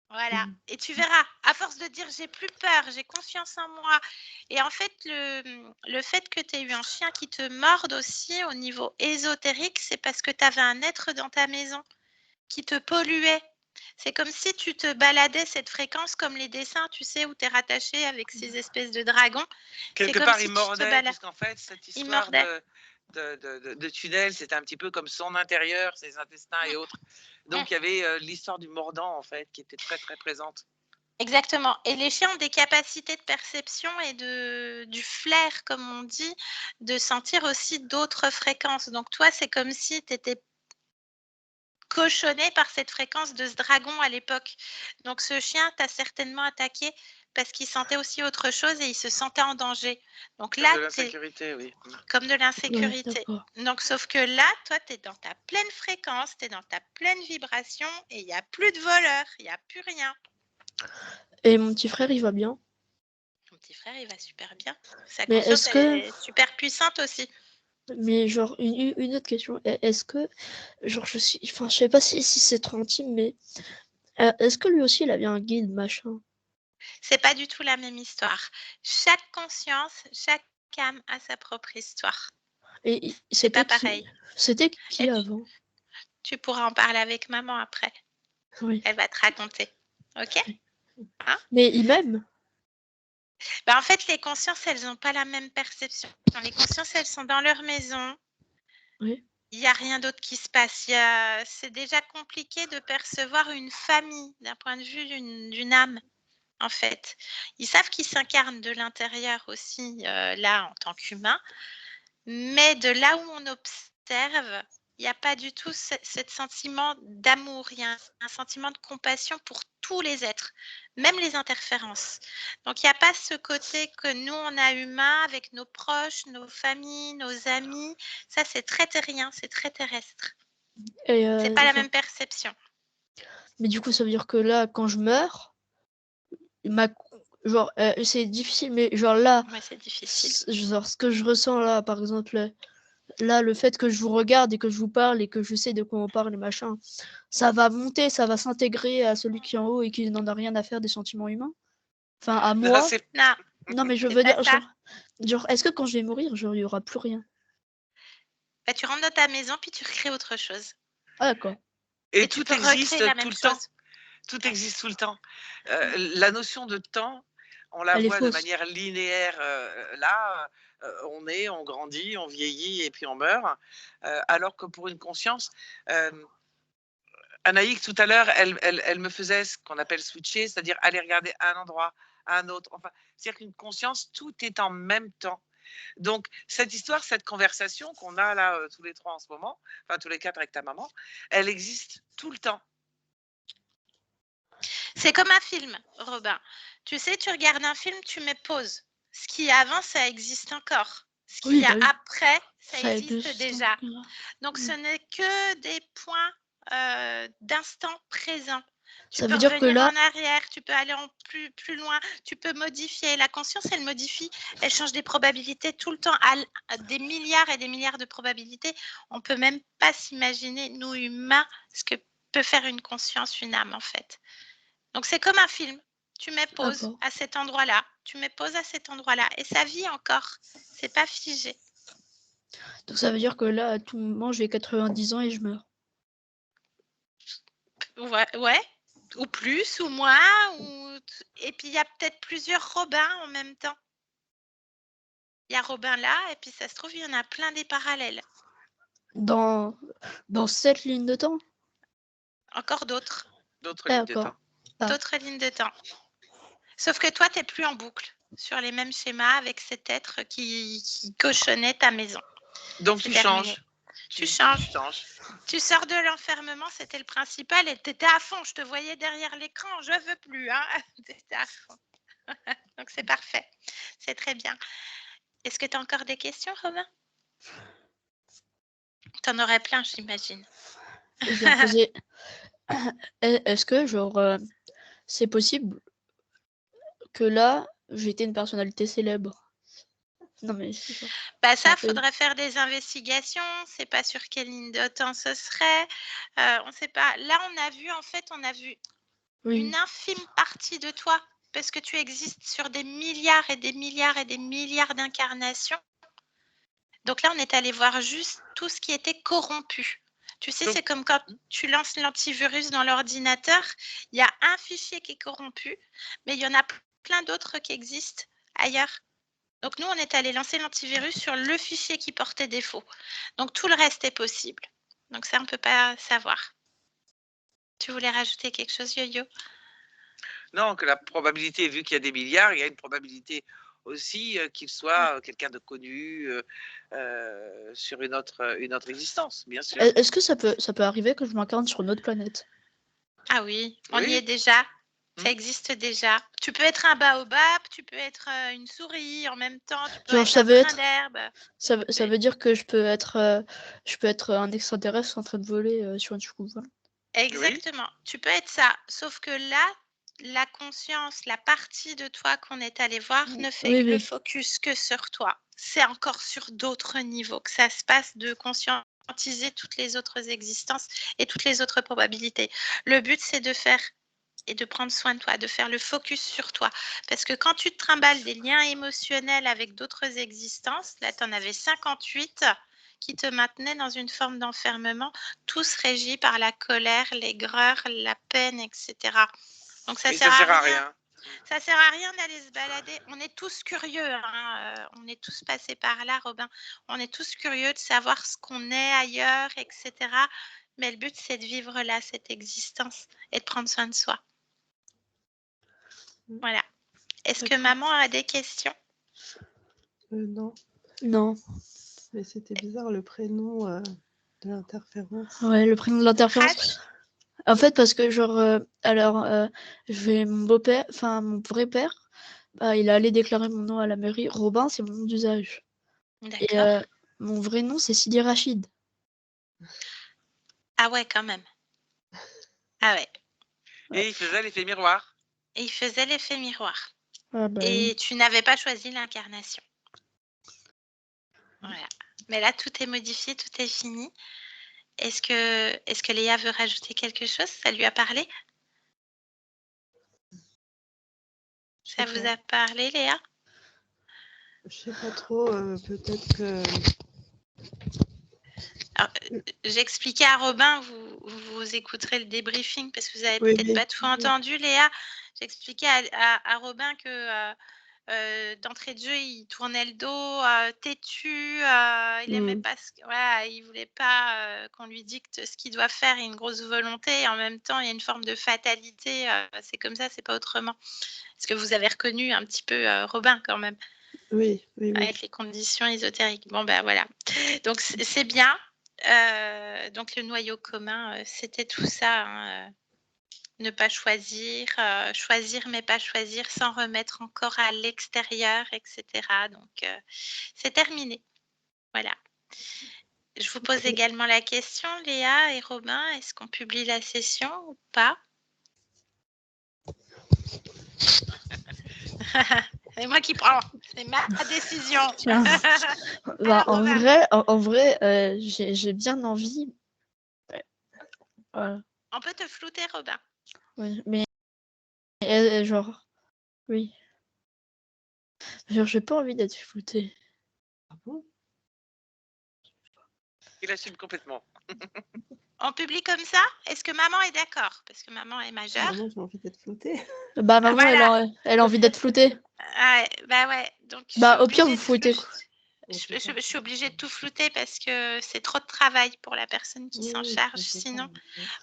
Voilà. Et tu verras, à force de dire j'ai plus peur, j'ai confiance en moi. Et en fait, le fait que tu aies eu un chien qui te morde aussi au niveau ésotérique, c'est parce que tu avais un être dans ta maison qui te polluait. C'est comme si tu te baladais cette fréquence comme les dessins, tu sais, où tu es rattaché avec ces espèces de dragons. Quelque comme part, si il tu te mordait, balades. puisqu'en fait, cette Il histoire mordait. de tunnel, c'était un petit peu comme son intérieur, ses intestins et autres. Donc, il y avait l'histoire du mordant, en fait, qui était très, très présente. Exactement. Et les chiens ont des capacités de perception et du flair, comme on dit, de sentir aussi d'autres fréquences. Donc, toi, c'est comme si tu étais cochonné par cette fréquence de ce dragon à l'époque. Donc, ce chien t'a certainement attaqué parce qu'il sentait aussi autre chose et il se sentait en danger. Donc Comme là, de l'insécurité, oui. comme de Ouais, l'insécurité. d'accord. Donc, sauf que là, toi, tu es dans ta pleine fréquence, tu es dans ta pleine vibration et il n'y a plus de voleurs, il n'y a plus rien. Et mon petit frère, il va bien. Ton petit frère, il va super bien. Sa Mais conscience, est-ce elle que... est super puissante aussi. Mais genre, une autre question. Est-ce que... Genre, Enfin, je sais pas si c'est trop intime, mais... est-ce que lui aussi, il avait un guide, machin? C'est pas du tout la même histoire. Chaque conscience, chaque âme a sa propre histoire. Et C'est pas c'était pareil. C'était qui Et avant? tu pourras en parler avec maman après. Oui. Elle va te raconter. Ok? Hein? Mais il m'aime. Ben, en fait, les consciences, elles n'ont pas la même perception. Les consciences, elles sont dans leur maison. Oui. Il n'y a rien d'autre qui se passe. C'est déjà compliqué de percevoir une famille d'un point de vue d'une âme, en fait. Ils savent qu'ils s'incarnent de l'intérieur aussi, là, en tant qu'humain. Mais de là où on observe, il n'y a pas du tout ce sentiment d'amour. Il y a un sentiment de compassion pour tous les êtres, même les interférences. Donc, il n'y a pas ce côté que nous, on a humain avec nos proches, nos familles, nos amis. Ça, c'est très terrien, c'est très terrestre. Et, C'est pas la enfin, même perception. mais du coup, ça veut dire que là, quand je meurs, genre, c'est difficile, mais genre là, Ouais, c'est difficile. genre, ce que je ressens là, par exemple, là, le fait que je vous regarde et que je vous parle et que je sais de quoi on parle et machin, ça va monter, ça va s'intégrer à celui qui est en haut et qui n'en a rien à faire des sentiments humains. Enfin, à Non, moi. c'est Non, Non, mais je c'est veux pas dire, ça. genre, est-ce que quand je vais mourir, genre, il y aura plus rien? Bah, tu rentres dans ta maison, puis tu recrées autre chose. Ah, d'accord. Et tu tout peux recréer existe la tout même le temps. chose. Tout existe tout le temps. La notion de temps, on la Elle est voit de fausse. manière linéaire. Là, on est, on grandit, on vieillit et puis on meurt. Alors que pour une conscience, Anaïk, tout à l'heure, elle me faisait ce qu'on appelle switcher, c'est-à-dire aller regarder un endroit, un autre. Enfin, c'est-à-dire qu'une conscience, tout est en même temps. Donc, cette histoire, cette conversation qu'on a là tous les trois en ce moment, enfin tous les quatre avec ta maman, elle existe tout le temps. C'est comme un film, Robin. Tu sais, tu regardes un film, tu mets pause. Ce qui est avant, ça existe encore. Ce qu'il Oui, y bah a oui. après, ça Ça existe existe déjà. encore. Donc, ce n'est que des points d'instant présent. Tu Ça peux veut dire que revenir là, en arrière, tu peux aller plus loin, tu peux modifier. La conscience, elle modifie, elle change des probabilités tout le temps, à des milliards et des milliards de probabilités. On ne peut même pas s'imaginer, nous humains, ce que peut faire une conscience, une âme, en fait. Donc, c'est comme un film. Tu mets pause d'accord. à cet endroit-là, tu mets pause à cet endroit-là, et ça vit encore. C'est pas figé. Donc ça veut dire que là, à tout moment, j'ai 90 ans et je meurs. Ouais. Ou plus, ou moins. Et puis, il y a peut-être plusieurs Robins en même temps. Il y a Robin là, et puis ça se trouve, il y en a plein des parallèles. Dans cette ligne de temps? Encore d'autres. D'autres lignes de D'accord. temps. Ah. d'autres lignes de temps. Sauf que toi, tu n'es plus en boucle sur les mêmes schémas avec cet être qui cochonnait ta maison. Donc C'est tu terminé. changes. Tu changes. Tu sors de l'enfermement, c'était le principal, et tu étais à fond. Je te voyais derrière l'écran, je veux plus. Hein. Tu étais à fond. Donc c'est parfait. C'est très bien. Est-ce que tu as encore des questions, Romain? Tu en aurais plein, j'imagine. Je viens de poser. Est-ce que, genre, c'est possible que là, j'étais une personnalité célèbre? Non, mais c'est genre. Bah ça, un peu- faudrait faire des investigations. C'est pas sur quelle ligne de temps ce serait. On sait pas. Là, on a vu Oui. une infime partie de toi parce que tu existes sur des milliards et des milliards et des milliards d'incarnations. Donc là, on est allé voir juste tout ce qui était corrompu. Tu sais, c'est comme quand tu lances l'antivirus dans l'ordinateur, il y a un fichier qui est corrompu, mais il y en a plein d'autres qui existent ailleurs. Donc nous, on est allé lancer l'antivirus sur le fichier qui portait défaut. Donc tout le reste est possible. Donc ça, on ne peut pas savoir. Tu voulais rajouter quelque chose, Yo-Yo? Non, que la probabilité, vu qu'il y a des milliards, il y a une probabilité aussi qu'il soit quelqu'un de connu sur une autre existence, bien sûr. Est-ce que ça peut arriver que je m'incarne sur une autre planète? Ah oui, on y Oui. est déjà. Ça existe déjà. Tu peux être un baobab, tu peux être une souris en même temps, tu peux Genre, être ça un veut brin être- d'herbe. Ça veut dire que je peux être un extraterrestre en train de voler sur une soucoupe. Hein. Exactement. Tu peux être ça. Sauf que là, la conscience, la partie de toi qu'on est allé voir ne fait Oui, le oui. focus que sur toi. C'est encore sur d'autres niveaux que ça se passe de conscientiser toutes les autres existences et toutes les autres probabilités. Le but, c'est de faire et de prendre soin de toi, de faire le focus sur toi. Parce que quand tu te trimbales des liens émotionnels avec d'autres existences, là, tu en avais 58 qui te maintenaient dans une forme d'enfermement, tous régis par la colère, l'aigreur, la peine, etc. Donc ça sert à rien. Ça sert à rien d'aller se balader. On est tous curieux. Hein. On est tous passés par là, Robin. On est tous curieux de savoir ce qu'on est ailleurs, etc. Mais le but, c'est de vivre là, cette existence, et de prendre soin de soi. Voilà. Est-ce que maman a des questions? Non. Non. Mais c'était bizarre le prénom de l'interférence. Ouais, le prénom de l'interférence. En fait, parce que genre, j'ai mon beau-père, enfin mon vrai père, il est allé déclarer mon nom à la mairie. Robin, c'est mon nom d'usage. Et D'accord. mon vrai nom, c'est Sidi Rachid. Ah ouais, quand même. Ah ouais. Et il faisait l'effet miroir. Et il faisait l'effet miroir. Ah bah, Et tu n'avais pas choisi l'incarnation. Voilà. Mais là, tout est modifié, tout est fini. Est-ce que Léa veut rajouter quelque chose? Ça lui a parlé? Ça vous a parlé, Léa? Je sais pas trop, peut-être que... Alors, j'expliquais à Robin, vous écouterez le débriefing parce que vous n'avez Oui, peut-être oui. pas tout entendu, Léa. J'expliquais à Robin que d'entrée de jeu, il tournait le dos, têtu, il aimait pas voilà, il voulait pas qu'on lui dicte ce qu'il doit faire, il a une grosse volonté et en même temps, il y a une forme de fatalité, c'est comme ça, c'est pas autrement. Est-ce que vous avez reconnu un petit peu Robin quand même? Oui, oui, oui. Avec les conditions ésotériques. Bon, ben voilà. Donc, c'est bien. Donc, le noyau commun, c'était tout ça. Hein, ne pas choisir, choisir mais pas choisir sans remettre encore à l'extérieur, etc. Donc, c'est terminé. Voilà. Je vous pose également la question, Léa et Robin, est-ce qu'on publie la session ou pas? C'est moi qui prends, c'est ma décision. Tiens. Bah, en vrai, j'ai bien envie. Voilà. On peut te flouter, Robin. Ouais, mais genre, oui. Genre, j'ai pas envie d'être flouté. Ah bon? Il assume complètement. On publie comme ça? Est-ce que maman est d'accord? Parce que maman est majeure. Moi, j'ai envie d'être flottée. Bah, maman, Voilà. elle a envie d'être floutée. Ouais, bah ouais. Donc, je suis Bah, au pire, obligée vous de foutez. flouter. Je suis obligée de tout flouter parce que c'est trop de travail pour la personne qui s'en charge. Sinon,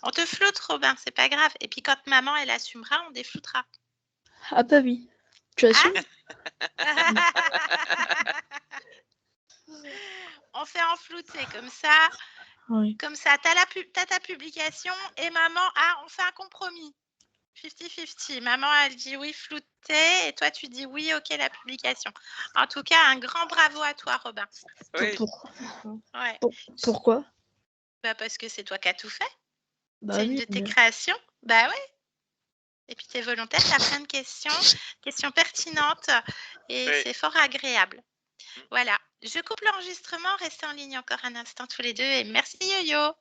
on te floute, Robin, c'est pas grave. Et puis quand maman, elle assumera, on défloutera. Ah bah oui. Tu assumes? On fait en flouté, comme ça. Oui. Comme ça, t'as ta publication et maman, on fait un compromis. 50-50. Maman, elle dit oui, flouté, et toi, tu dis oui, ok, la publication. En tout cas, un grand bravo à toi, Robin. Oui. Ouais. Pourquoi? Bah, parce que c'est toi qui as tout fait. Bah C'est une oui, de tes mais- créations. Bah ouais. Et puis, tu es volontaire, tu as plein de questions pertinentes, et Oui. c'est fort agréable. Voilà. Je coupe l'enregistrement. Restez en ligne encore un instant tous les deux, et merci, Yo-Yo.